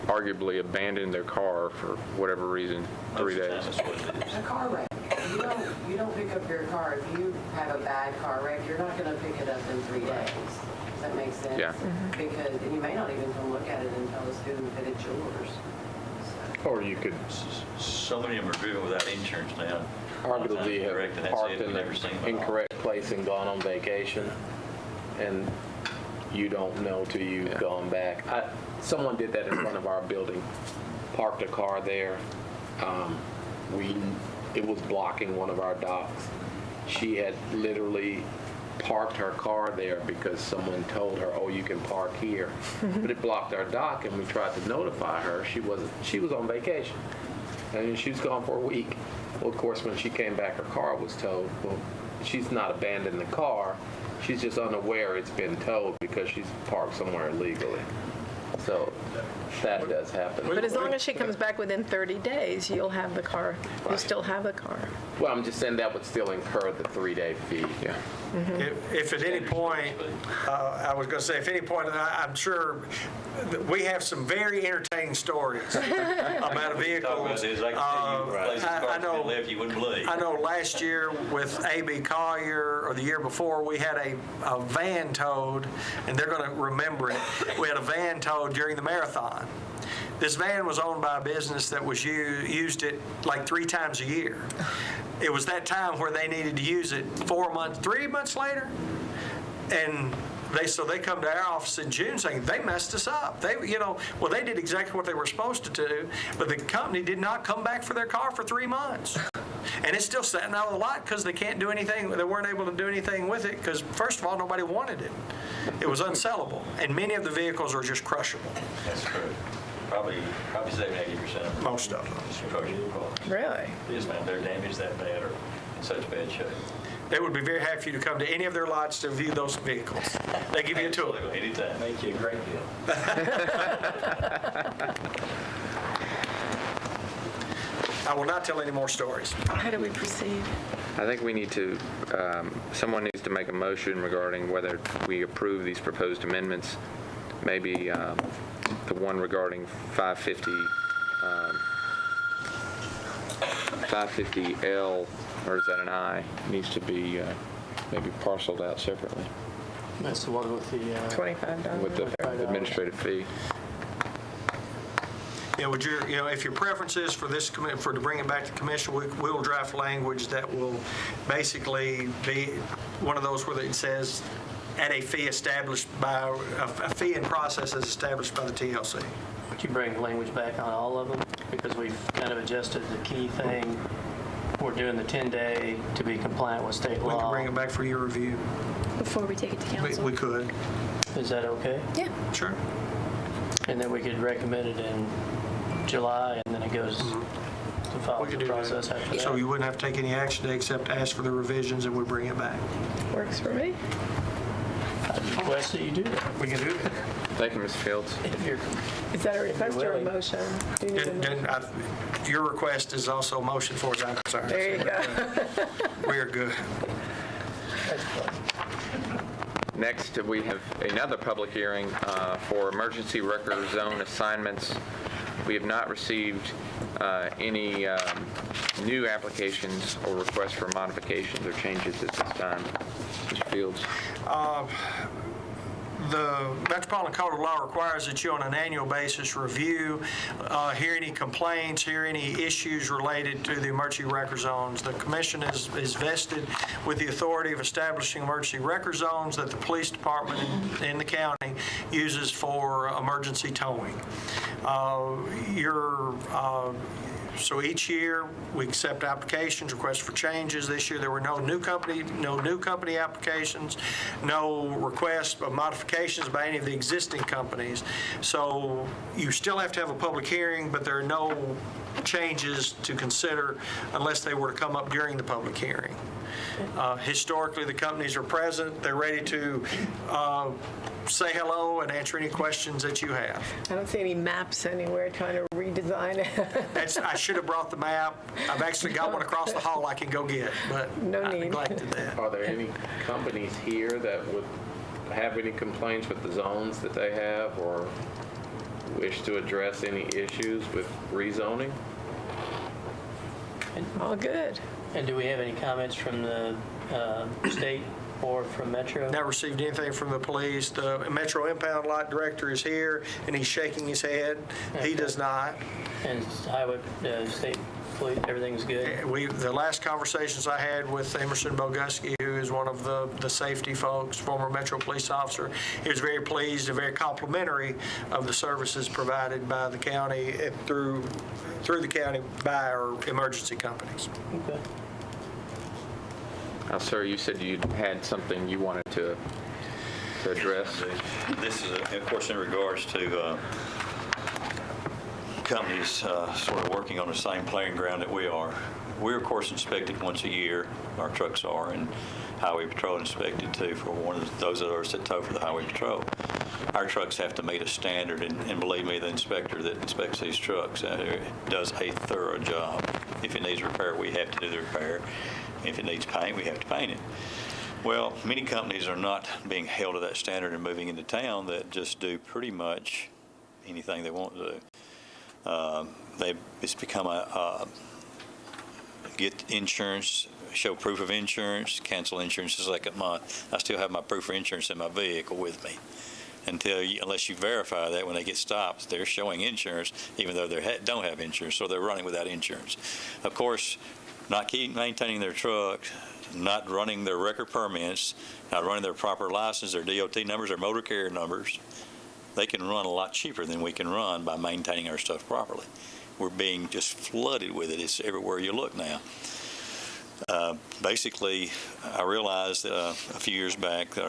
arguably abandoned their car for whatever reason, 3 Most of the days. time, that's what it is. A car wreck. You don't pick up your car. If you have a bad car wreck, you're not going to pick it up in 3 days. Does that make sense? Yeah. Because, and you may not even come look at it and tell us that it's yours. Or you could So many of them are driven without insurance now. arguably Correct, and have that's parked it. in We never seen them the at all. incorrect place and gone on vacation, and you don't know till you've gone back. Someone did that in front of our building, parked a car there. It was blocking one of our docks. She had literally parked her car there because someone told her, oh, you can park here. But it blocked our dock, and we tried to notify her. She was on vacation, and she was gone for a week. Well, of course, when she came back, her car was towed. Well, she's not abandoned the car. She's just unaware it's been towed because she's parked somewhere illegally. So that does happen. But as long as she comes back within 30 days, you'll have the car. You'll still have the car. Well, I'm just saying that would still incur the 3-day fee. Yeah. If at any point, I was going to say, if any point, I'm sure that we have some very entertaining stories about a vehicle. I know. You wouldn't believe. I know last year with A.B. Collier, or the year before, we had a van towed, and they're going to remember it. We had a van towed during the marathon. This van was owned by a business that was used it like 3 times a year. It was that time where they needed to use it 3 months later, and they come to our office in June saying they messed us up. They did exactly what they were supposed to do, but the company did not come back for their car for 3 months. And it's still sitting out of the lot because they can't do anything. They weren't able to do anything with it because, first of all, nobody wanted it. It was unsellable, and many of the vehicles are just crushable. That's true. Probably 70-80% of them. Most of them. Really? Yes, ma'am. They're damaged that bad or in such bad shape. They would be very happy for you to come to any of their lots to view those vehicles. They give you a tour. Absolutely. Anytime. Make you a great deal. I will not tell any more stories. How do we proceed? I think we need to, someone needs to make a motion regarding whether we approve these proposed amendments. Maybe the one regarding 550L, or is that an I, needs to be maybe parceled out separately That's the one with the $25. with the administrative fee. Yeah, if your preference is for this, to bring it back to commission, we will draft language that will basically be one of those where it says at a fee established by, a fee and process is established by the TLC. Would you bring language back on all of them? Because we've kind of adjusted the key thing. We're doing the 10-day to be compliant with state We can law. bring it back for your review. Before we take it to council. We could. Is that okay? Yeah. Sure. And then we could recommend it in July, and then it goes to follow We could the do process that. after that. So you wouldn't have to take any action today except ask for the revisions and we bring it back. Works for me. I request that you do that. We can do that. Thank you, Ms. Fields. If you're Is that a request or a willing. motion? Do you need a motion? Your request is also a motion for as I'm concerned. There you go. We are good. that's fine. Next, we have another public hearing for emergency record zone assignments. We have not received any new applications or requests for modifications or changes at this time. Mr. Fields? The Metropolitan Code of Law requires that you on an annual basis review, hear any complaints, hear any issues related to the emergency record zones. The commission is vested with the authority of establishing emergency record zones that the police department in the county uses for emergency towing. So each year, we accept applications, requests for changes. This year, there were no new company applications, no requests of modifications by any of the existing companies. So you still have to have a public hearing, but there are no changes to consider unless they were to come up during the public hearing. Historically, the companies are present. They're ready to say hello and answer any questions that you have. I don't see any maps anywhere trying to redesign it. I should have brought the map. I've actually got one across the hall I can go get, but No I need. neglected that. Are there any companies here that would have any complaints with the zones that they have or wish to address any issues with rezoning? All good. And do we have any comments from the state or from Metro? Not received anything from the police. The Metro Impound Lot Director is here, and he's shaking his head. He does not. And highway, state police, everything's good? The last conversations I had with Emerson Boguski, who is one of the safety folks, former Metro police officer, he was very pleased and very complimentary of the services provided by the county through the county by our emergency companies. Okay. Sir, you said you had something you wanted to address. This is, of course, in regards to companies sort of working on the same playing ground that we are. We're, of course, inspected once a year, our trucks are, and Highway Patrol inspected too for one of those of us that tow for the Highway Patrol. Our trucks have to meet a standard, and believe me, the inspector that inspects these trucks does a thorough job. If it needs repair, we have to do the repair. If it needs paint, we have to paint it. Well, many companies are not being held to that standard and moving into town that just do pretty much anything they want to do. It's become get insurance, show proof of insurance, cancel insurance the second month. I still have my proof of insurance in my vehicle with me. Unless you verify that when they get stopped, they're showing insurance even though they don't have insurance, so they're running without insurance. Of course, not maintaining their truck, not running their record permits, not running their proper license, their DOT numbers, their motor carrier numbers, they can run a lot cheaper than we can run by maintaining our stuff properly. We're being just flooded with it. It's everywhere you look now. Basically, I realized a few years back that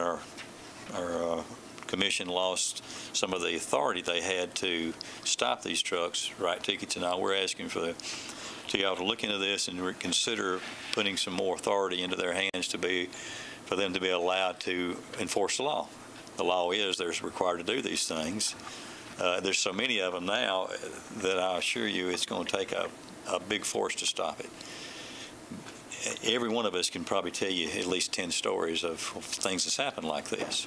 our commission lost some of the authority they had to stop these trucks, write tickets, and all. We're asking for y'all to look into this and consider putting some more authority into their hands for them to be allowed to enforce the law. The law is they're required to do these things. There's so many of them now that I assure you it's going to take a big force to stop it. Every one of us can probably tell you at least 10 stories of things that's happened like this.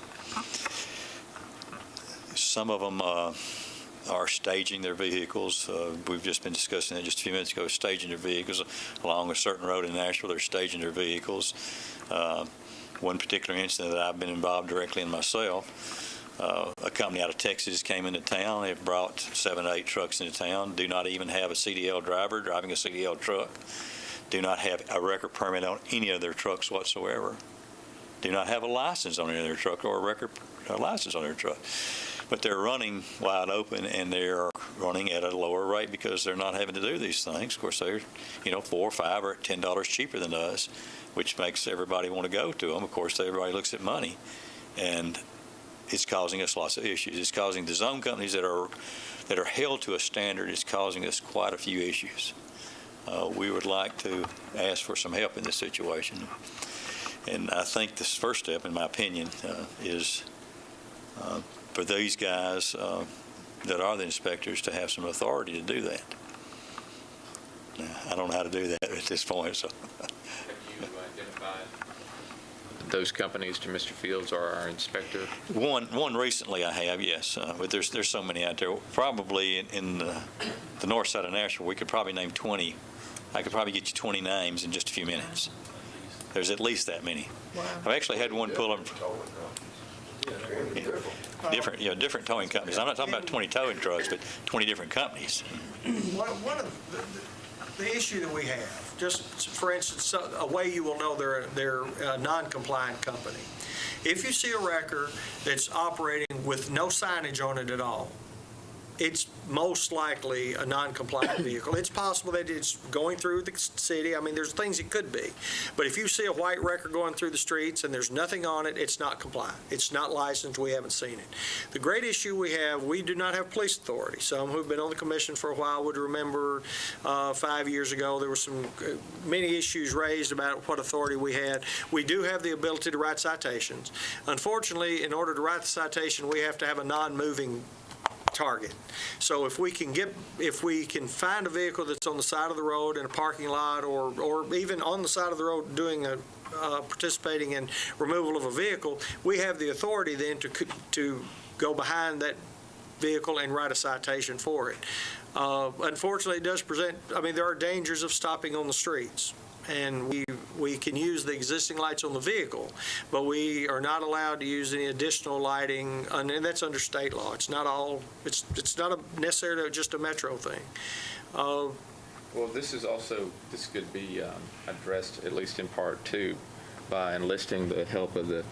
Some of them are staging their vehicles. We've just been discussing that just a few minutes ago, staging their vehicles along a certain road in Nashville. They're staging their vehicles. One particular incident that I've been involved directly in myself, a company out of Texas came into town. They've brought 7 or 8 trucks into town, do not even have a CDL driver driving a CDL truck, do not have a record permit on any of their trucks whatsoever, do not have a license on any of their truck or a record license on their truck. But they're running wide open, and they're running at a lower rate because they're not having to do these things. Of course, they're, $4 or $5 or $10 cheaper than us, which makes everybody want to go to them. Of course, everybody looks at money, and it's causing us lots of issues. It's causing the zone companies that are held to a standard. It's causing us quite a few issues. We would like to ask for some help in this situation, and I think this first step, in my opinion, is for these guys that are the inspectors to have some authority to do that. Now, I don't know how to do that at this point. So, have you identified those companies to Mr. Fields or our inspector? One recently I have, yes, but there's so many out there. Probably in the north side of Nashville, we could probably name 20. I could probably get you 20 names in just a few minutes. There's at least that many. Wow. I've actually had one pull up. Different towing companies. I'm not talking about 20 towing trucks, but 20 different companies. One of the issue that we have, just for instance, a way you will know they're a non-compliant company. If you see a wrecker that's operating with no signage on it at all, it's most likely a non-compliant vehicle. It's possible that it's going through the city. I mean, there's things it could be. But if you see a white wrecker going through the streets and there's nothing on it, it's not compliant. It's not licensed. We haven't seen it. The great issue we have, we do not have police authority. Some who've been on the commission for a while would remember 5 years ago there were some many issues raised about what authority we had. We do have the ability to write citations. Unfortunately, in order to write the citation, we have to have a non-moving target. So if we can find a vehicle that's on the side of the road in a parking lot or even on the side of the road doing participating in removal of a vehicle, we have the authority then to go behind that vehicle and write a citation for it. Unfortunately, it does present, there are dangers of stopping on the streets. And we can use the existing lights on the vehicle, but we are not allowed to use any additional lighting, and that's under state law. It's not it's not necessarily just a metro thing. Well, this could be addressed, at least in part too, by enlisting the help of the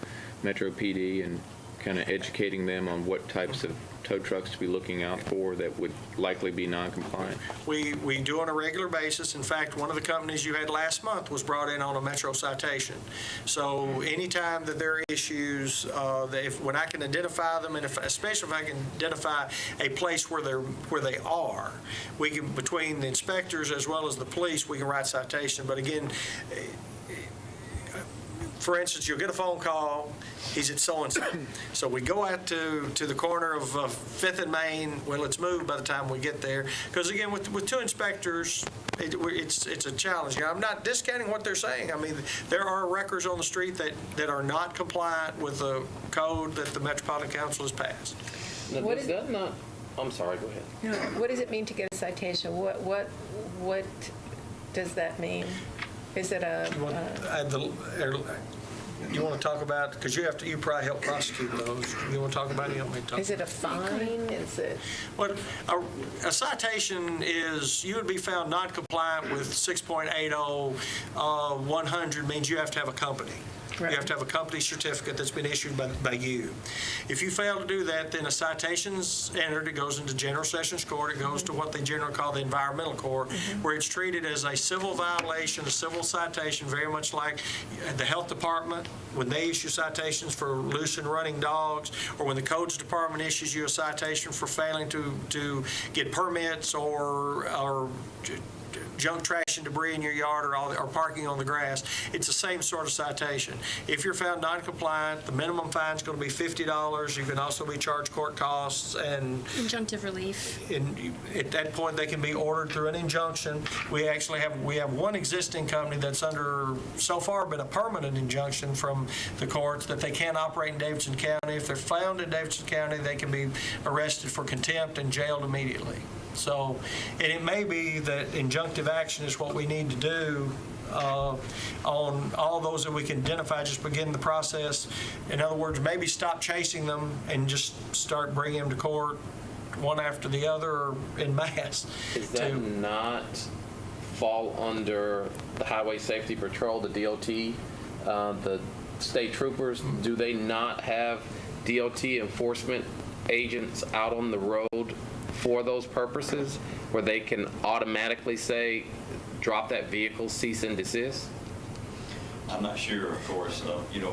Metro PD and kind of educating them on what types of tow trucks to be looking out for that would likely be non-compliant. We do on a regular basis. In fact, one of the companies you had last month was brought in on a Metro citation. So anytime that there are issues, when I can identify them, and especially if I can identify a place where they are, we can, between the inspectors as well as the police, we can write citation. But again, for instance, you'll get a phone call, he's at so-and-so. So we go out to the corner of 5th and Main. Well, it's moved by the time we get there. Because again, with 2 inspectors, it's a challenge. I'm not discounting what they're saying. I mean, there are wreckers on the street that are not compliant with the code that the Metropolitan Council has passed. Now, What does is- that not, I'm sorry, go ahead. What does it mean to get a citation? What does that mean? Is it You want to talk about, because you probably help prosecute those. You want to talk about it? You want me to talk? is it a fine? Is it? Well, a citation is, you would be found non-compliant with 6.80, 100 means you have to have a company. Right. You have to have a company certificate that's been issued by you. If you fail to do that, then a citation's entered. It goes into General Sessions Court. It goes to what they generally call the Environmental Court, where it's treated as a civil violation, a civil citation, very much like the Health Department when they issue citations for loose and running dogs, or when the Codes Department issues you a citation for failing to get permits or junk, trash, and debris in your yard or parking on the grass. It's the same sort of citation. If you're found non-compliant, the minimum fine is going to be $50. You can also be charged court costs and Injunctive relief. at that point they can be ordered through an injunction. We actually have one existing company that's under so far been a permanent injunction from the courts that they can't operate in Davidson County. If they're found in Davidson County, they can be arrested for contempt and jailed immediately. So, and it may be that injunctive action is what we need to do on all those that we can identify, just begin the process. In other words, maybe stop chasing them and just start bringing them to court one after the other or en masse. Does that not fall under the Highway Safety Patrol, the DOT, the state troopers? Do they not have DOT enforcement agents out on the road for those purposes, where they can automatically say, drop that vehicle, cease and desist? I'm not sure, of course.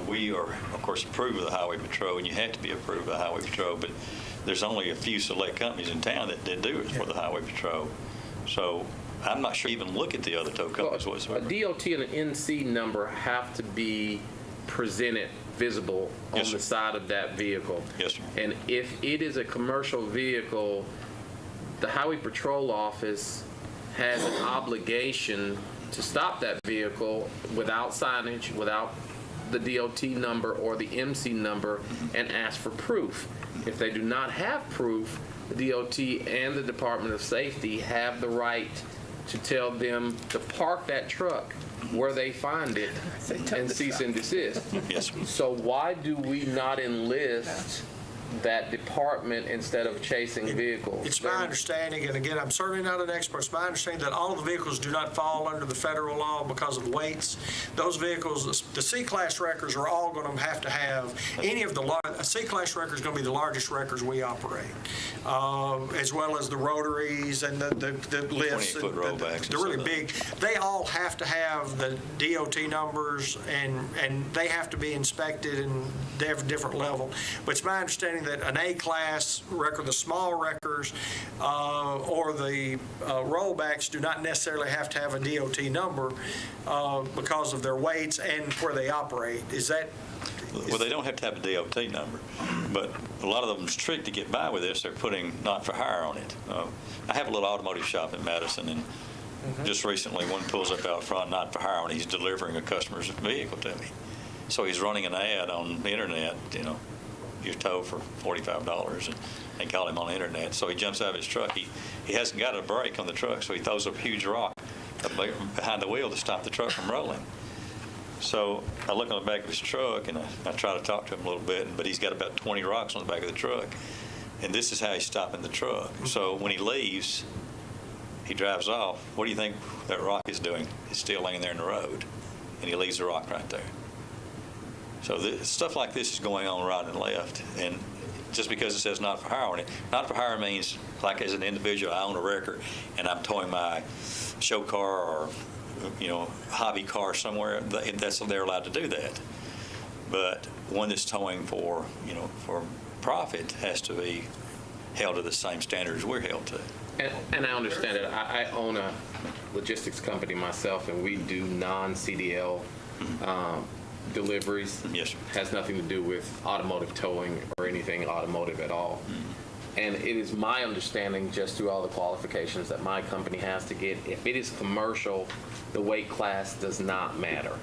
We are, of course, approved of the Highway Patrol, and you have to be approved of the Highway Patrol, but there's only a few select companies in town that do it for the Highway Patrol. So I'm not sure you even look at the other tow companies whatsoever. A DOT and an NC number have to be presented visible on Yes, sir. the side of that vehicle. Yes, sir. And if it is a commercial vehicle, the Highway Patrol Office has an obligation to stop that vehicle without signage, without the DOT number or the MC number, and ask for proof. If they do not have proof, the DOT and the Department of Safety have the right to tell them to park that truck where they find it and cease and desist. Yes. So why do we not enlist that department instead of chasing vehicles? It's my understanding, and again, I'm certainly not an expert, it's my understanding that all of the vehicles do not fall under the federal law because of weights. Those vehicles, the C-Class wreckers are all going to have any of the a C-Class wrecker is going to be the largest wreckers we operate, as well as the rotaries and the lifts. 20-foot rollbacks. The really big. They all have to have the DOT numbers, and they have to be inspected, and they have a different level. But it's my understanding that an A-class wrecker, the small wreckers, or the rollbacks do not necessarily have to have a DOT number because of their weights and where they operate. Is that? Well, they don't have to have a DOT number, but a lot of them's trick to get by with this. They're putting not for hire on it. I have a little automotive shop in Madison, and just recently one pulls up out front, not for hire, and he's delivering a customer's vehicle to me. So he's running an ad on the internet, your tow for $45, and they call him on the internet. So he jumps out of his truck. He hasn't got a brake on the truck, so he throws a huge rock up behind the wheel to stop the truck from rolling. So I look on the back of his truck, and I try to talk to him a little bit, but he's got about 20 rocks on the back of the truck. And this is how he's stopping the truck. So when he leaves, he drives off. What do you think that rock is doing? It's still laying there in the road, and he leaves the rock right there. So stuff like this is going on right and left, and just because it says not for hire on it, not for hire means, like as an individual, I own a wrecker, and I'm towing my show car or hobby car somewhere. They're allowed to do that. But one that's towing for profit has to be held to the same standards we're held to. And I understand it. I own a logistics company myself, and we do non-CDL deliveries. Yes, sir. Has nothing to do with automotive towing or anything automotive at all. And it is my understanding, just through all the qualifications that my company has to get, if it is commercial, the weight class does not matter.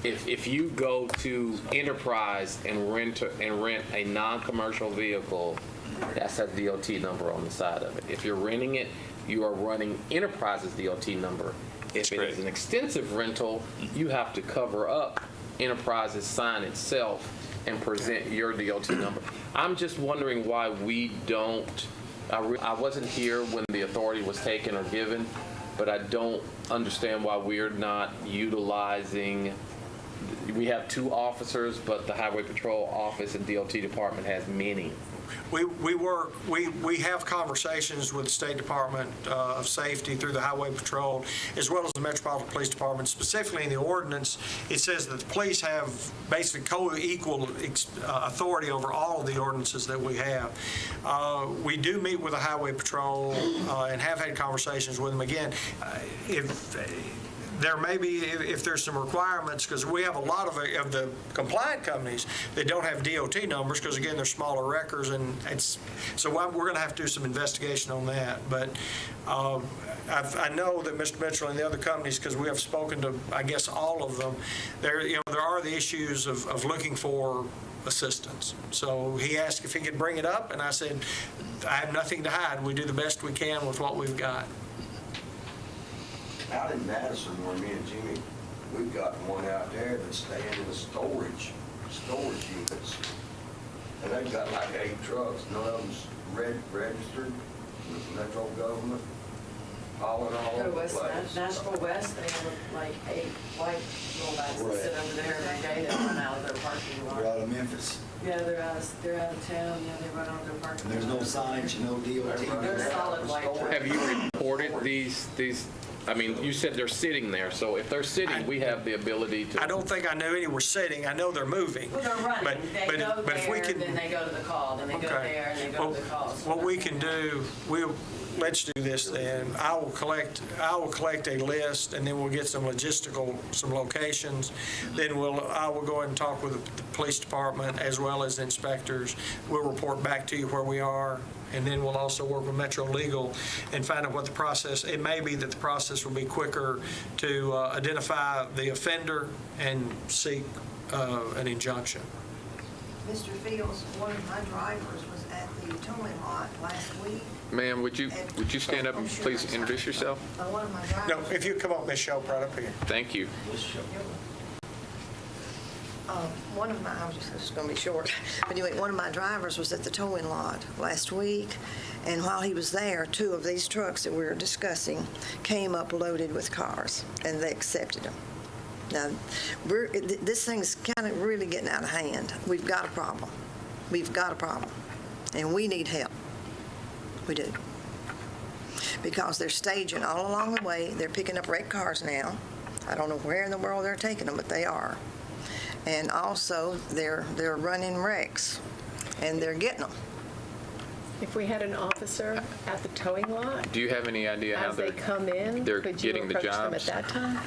If you go to Enterprise and rent a non-commercial vehicle, that's a DOT number on the side of it. If you're renting it, you are running Enterprise's DOT number. If it is an extensive rental, you have to cover up Enterprise's sign itself and present your DOT number. I'm just wondering why we don't, I wasn't here when the authority was taken or given, but I don't understand why we're not utilizing, we have 2 officers, but the Highway Patrol Office and DOT Department has many. We have conversations with the State Department of Safety through the Highway Patrol, as well as the Metropolitan Police Department. Specifically in the ordinance, it says that the police have basically co-equal authority over all of the ordinances that we have. We do meet with the Highway Patrol and have had conversations with them. Again, there may be, if there's some requirements, because we have a lot of the compliant companies that don't have DOT numbers, because again, they're smaller wreckers, and so we're going to have to do some investigation on that. But I know that Mr. Mitchell and the other companies, because we have spoken to, I guess, all of them, there are the issues of looking for assistance. So he asked if he could bring it up, and I said, I have nothing to hide. We do the best we can with what we've got. Out in Madison, where me and Jimmy, we've got one out there that's staying in the storage units. And they've got like 8 trucks, none of them's registered with the Metro government, hauling all over the place. Nashville West, they have like 8 white rollbacks that sit over there every day that run out of their parking lot. They're out of Memphis. Yeah, they're out of town, yeah, they run out of their parking lot. And there's no signage, no DOT. They're solid white trucks. Have you reported these, I mean, you said they're sitting there, so if they're sitting, we have the ability to. I don't think I knew any were sitting. I know they're moving. Well, they're running. They go but if we there, can, then they go to the call, then they go there, and they go to the call. So what we can do, let's do this then. I will collect a list, and then we'll get some locations. Then I will go ahead and talk with the police department as well as inspectors. We'll report back to you where we are, and then we'll also work with Metro Legal and find out what the process. It may be that the process will be quicker to identify the offender and seek an injunction. Mr. Fields, one of my drivers was at the towing lot last week. Ma'am, would you stand up and please introduce yourself? One of my drivers. No, if you come up, Ms. Shope, right up here. Thank you. I was just going to be short. But anyway, one of my drivers was at the towing lot last week, and while he was there, 2 of these trucks that we were discussing came up loaded with cars, and they accepted them. Now, this thing's kind of really getting out of hand. We've got a problem. We've got a problem, and we need help. We do. Because they're staging all along the way. They're picking up wrecked cars now. I don't know where in the world they're taking them, but they are. And also, they're running wrecks, and they're getting them. If we had an officer at the towing lot, Do you have any idea how as they come in, they're could you getting the approach them at jobs? that time?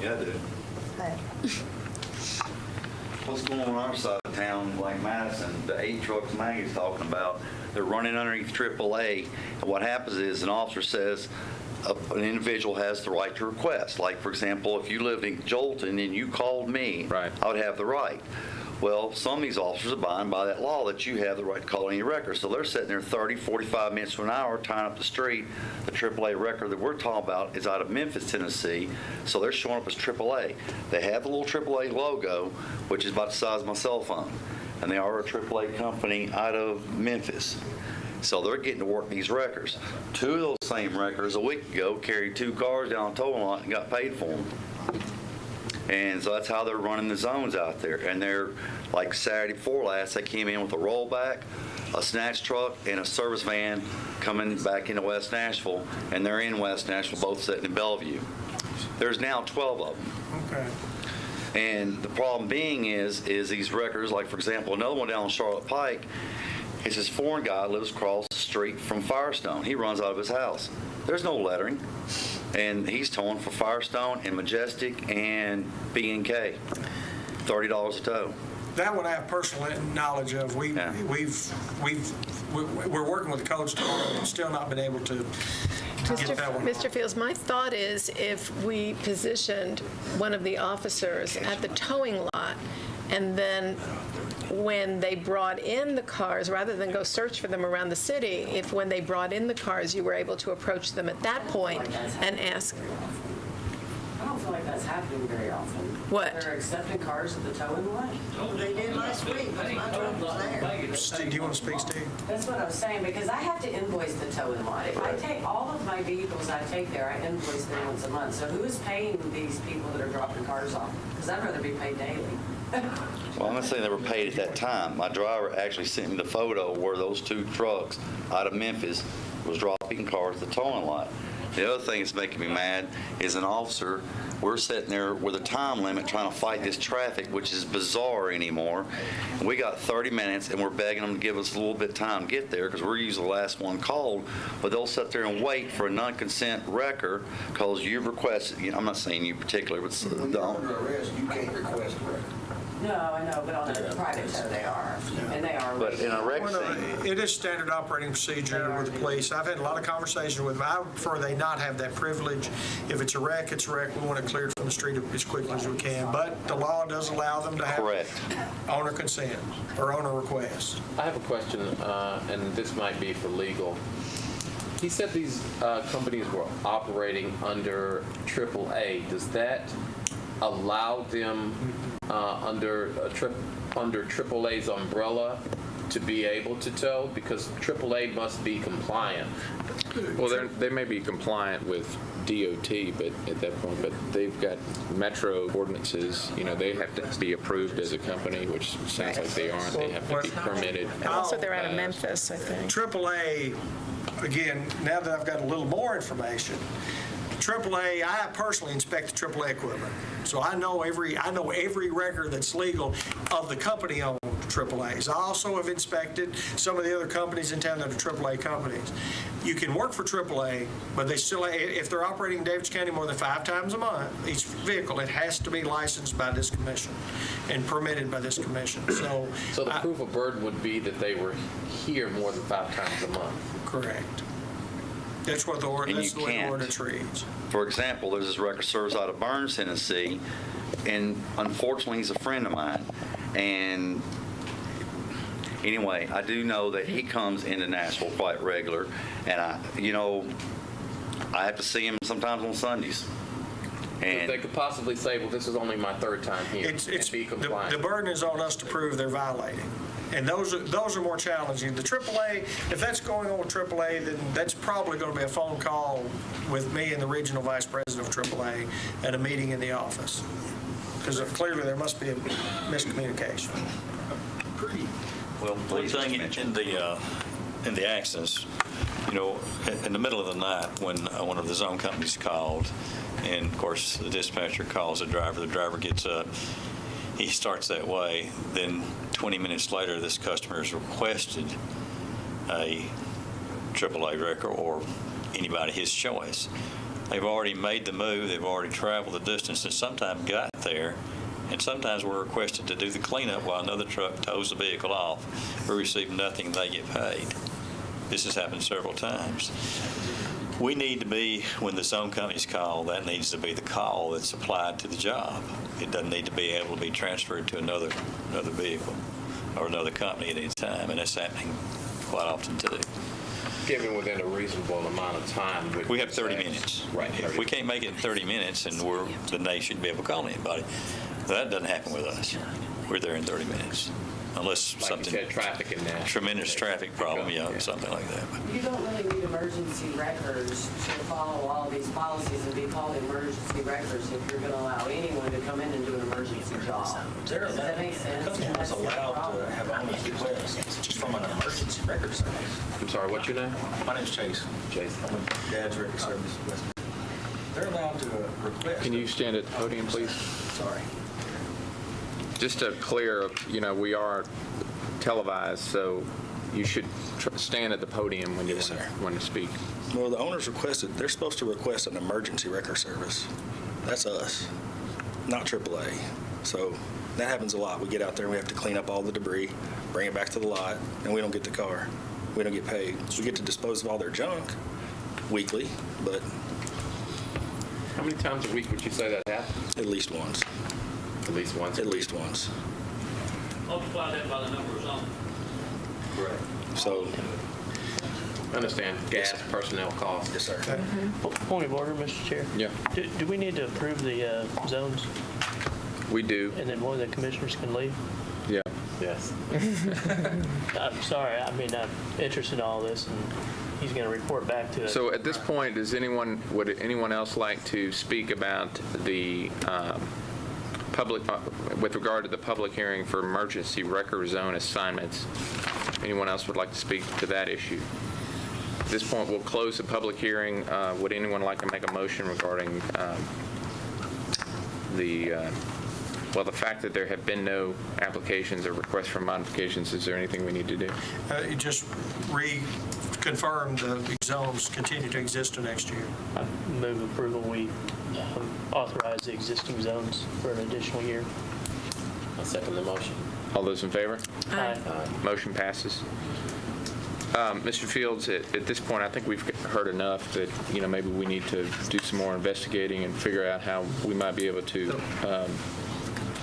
Yeah, I do. What's going on our side of town, like Madison, the 8 trucks Maggie's talking about, they're running underneath AAA. And what happens is an officer says an individual has the right to request. Like, for example, if you lived in Jolton and you called me, right, I would have the right. Well, some of these officers abide by that law that you have the right to call any record. So they're sitting there 30, 45 minutes to an hour tying up the street. The AAA record that we're talking about is out of Memphis, Tennessee. So they're showing up as AAA. They have the little AAA logo, which is about the size of my cell phone. And they are a AAA company out of Memphis. So they're getting to work these wreckers. 2 of those same wreckers a week ago carried 2 cars down a towing lot and got paid for them. And so that's how they're running the zones out there. And they're, like Saturday before last, they came in with a rollback, a snatch truck, and a service van coming back into West Nashville. And they're in West Nashville, both sitting in Bellevue. There's now 12 of them. Okay. And the problem being is these wreckers, like, for example, another one down on Charlotte Pike, it's this foreign guy lives across the street from Firestone. He runs out of his house. There's no lettering. and he's towing for Firestone and Majestic and B&K, $30 a tow. That one I have personal knowledge of. We're working with the codes department and still not been able to get that one. Mr. Fields, my thought is if we positioned one of the officers at the towing lot, and then when they brought in the cars, rather than go search for them around the city, if when they brought in the cars, you were able to approach them at that point and ask, I don't feel like that's happening very often. What? They're accepting cars at the towing lot? They did last week, because my truck was there. Steve, do you want to speak, Steve? That's what I was saying, because I have to invoice the towing lot. If I take all of my vehicles I take there, I invoice them once a month. So who is paying these people that are dropping cars off? Because I'd rather be paid daily. Well, I'm not saying they were paid at that time. My driver actually sent me the photo where those 2 trucks out of Memphis was dropping cars at the towing lot. The other thing that's making me mad is an officer, we're sitting there with a time limit trying to fight this traffic, which is bizarre anymore. And we got 30 minutes, and we're begging them to give us a little bit of time to get there because we're usually the last one called. But they'll sit there and wait for a non-consent wrecker because you've requested, I'm not saying you particularly, but When you're under arrest, you can't request a record. No, I know, but on a private tow they are. And they are. But in a wreck Well, no, scene, it is standard operating procedure with the police. I've had a lot of conversations with them. I prefer they not have that privilege. If it's a wreck, it's a wreck. We want it cleared from the street as quickly as we can. But the law does allow them to have correct. owner consent or owner request. I have a question, and this might be for legal. He said these companies were operating under AAA. Does that allow them under AAA's umbrella to be able to tow? Because AAA must be compliant. Well, they may be compliant with DOT, but at that point, but they've got metro ordinances, they have to be approved as a company, which sounds like they aren't. They have to be permitted. and also they're out of Memphis, I think. AAA, again, now that I've got a little more information, AAA, I personally inspect the AAA equipment. So I know every record that's legal of the company-owned AAAs. I also have inspected some of the other companies in town that are AAA companies. You can work for AAA, but they still, if they're operating in Daviess County more than 5 times a month, each vehicle, it has to be licensed by this commission and permitted by this commission. So the proof of burden would be that they were here more than 5 times a month. Correct. That's what the way the ordinance reads. For example, there's this record service out of Burns, Tennessee, and unfortunately he's a friend of mine. And anyway, I do know that he comes into Nashville quite regular, and I have to see him sometimes on Sundays. And they could possibly say, well, this is only my 3rd time here, and be compliant. The burden is on us to prove they're violating. And those are more challenging. The AAA, if that's going on with AAA, then that's probably going to be a phone call with me and the regional vice president of AAA at a meeting in the office. Because clearly there must be a miscommunication. Well, one thing in the accidents, in the middle of the night when one of the zone companies called, and of course the dispatcher calls the driver gets up, he starts that way, then 20 minutes later this customer has requested a AAA wrecker or anybody his choice. They've already made the move, they've already traveled the distance, and sometimes got there, and sometimes we're requested to do the cleanup while another truck tows the vehicle off. We receive nothing, they get paid. This has happened several times. We need to be, when the zone companies call, that needs to be the call that's applied to the job. It doesn't need to be able to be transferred to another vehicle or another company at any time, and that's happening quite often too. Given within a reasonable amount of time. We have 30 minutes. Right. If we can't make it in 30 minutes, and then they shouldn't be able to call anybody. That doesn't happen with us. We're there in 30 minutes. Unless like something, you said, traffic in Nashville. tremendous traffic problem, something like that. But You don't really need emergency records to follow all these policies and be called emergency records if you're going to allow anyone to come in and do an emergency job. Does that make sense? Customers allowed to have owner's request just from an emergency record service. I'm sorry, what's your name? My name's Chase. Jason. I'm with Dad's Record Service. They're allowed to request. Can you stand at the podium, please? Sorry. Just to clear, we are televised, so you should stand at the podium when you want to speak. Well, the owners requested, they're supposed to request an emergency wrecker service. That's us, not AAA. So that happens a lot. We get out there and we have to clean up all the debris, bring it back to the lot, and we don't get the car. We don't get paid. We get to dispose of all their junk weekly, but How many times a week would you say that happens? at least once. At least once? At least once. Multiply that by the number of zones. Correct. So, I understand gas, personnel costs. yes, sir. Point of order, Mr. Chair. Yeah. Do we need to approve the zones We do. and then one of the commissioners can leave? Yeah. Yes. I'm sorry, I mean, I'm interested in all this, and he's going to report back to us. So at this point, would anyone else like to speak about the public, with regard to the public hearing for emergency wrecker zone assignments? Anyone else would like to speak to that issue? At this point, we'll close the public hearing. Would anyone like to make a motion regarding the fact that there have been no applications or requests for modifications? Is there anything we need to do? You just reconfirm the zones continue to exist next year. I move approval, we authorize the existing zones for an additional year. I second the motion. All those in favor? Aye. Motion passes. Mr. Fields, at this point, I think we've heard enough that, maybe we need to do some more investigating and figure out how we might be able to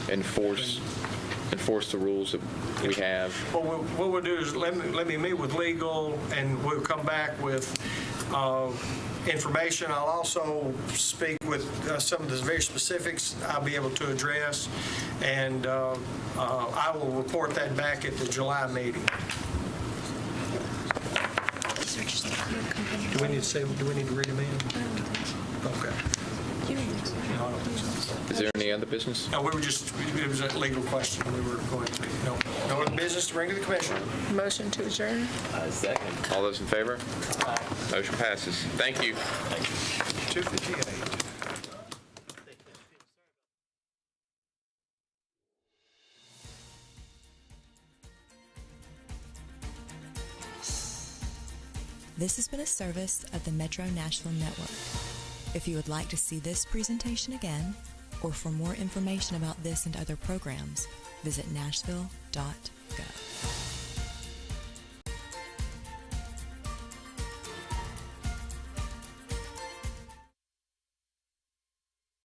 enforce the rules that we have. Well, what we'll do is let me meet with legal, and we'll come back with information. I'll also speak with some of the very specifics I'll be able to address, and I will report that back at the July meeting. Do we need to read them in? Okay. No, I don't think so. Is there any other business? No, it was a legal question we were going through. No other business to bring to the commission. Motion to adjourn? Second. All those in favor? Motion passes. Thank you. 2:58. This has been a service of the Metro Nashville Network. If you would like to see this presentation again, or for more information about this and other programs, visit nashville.gov.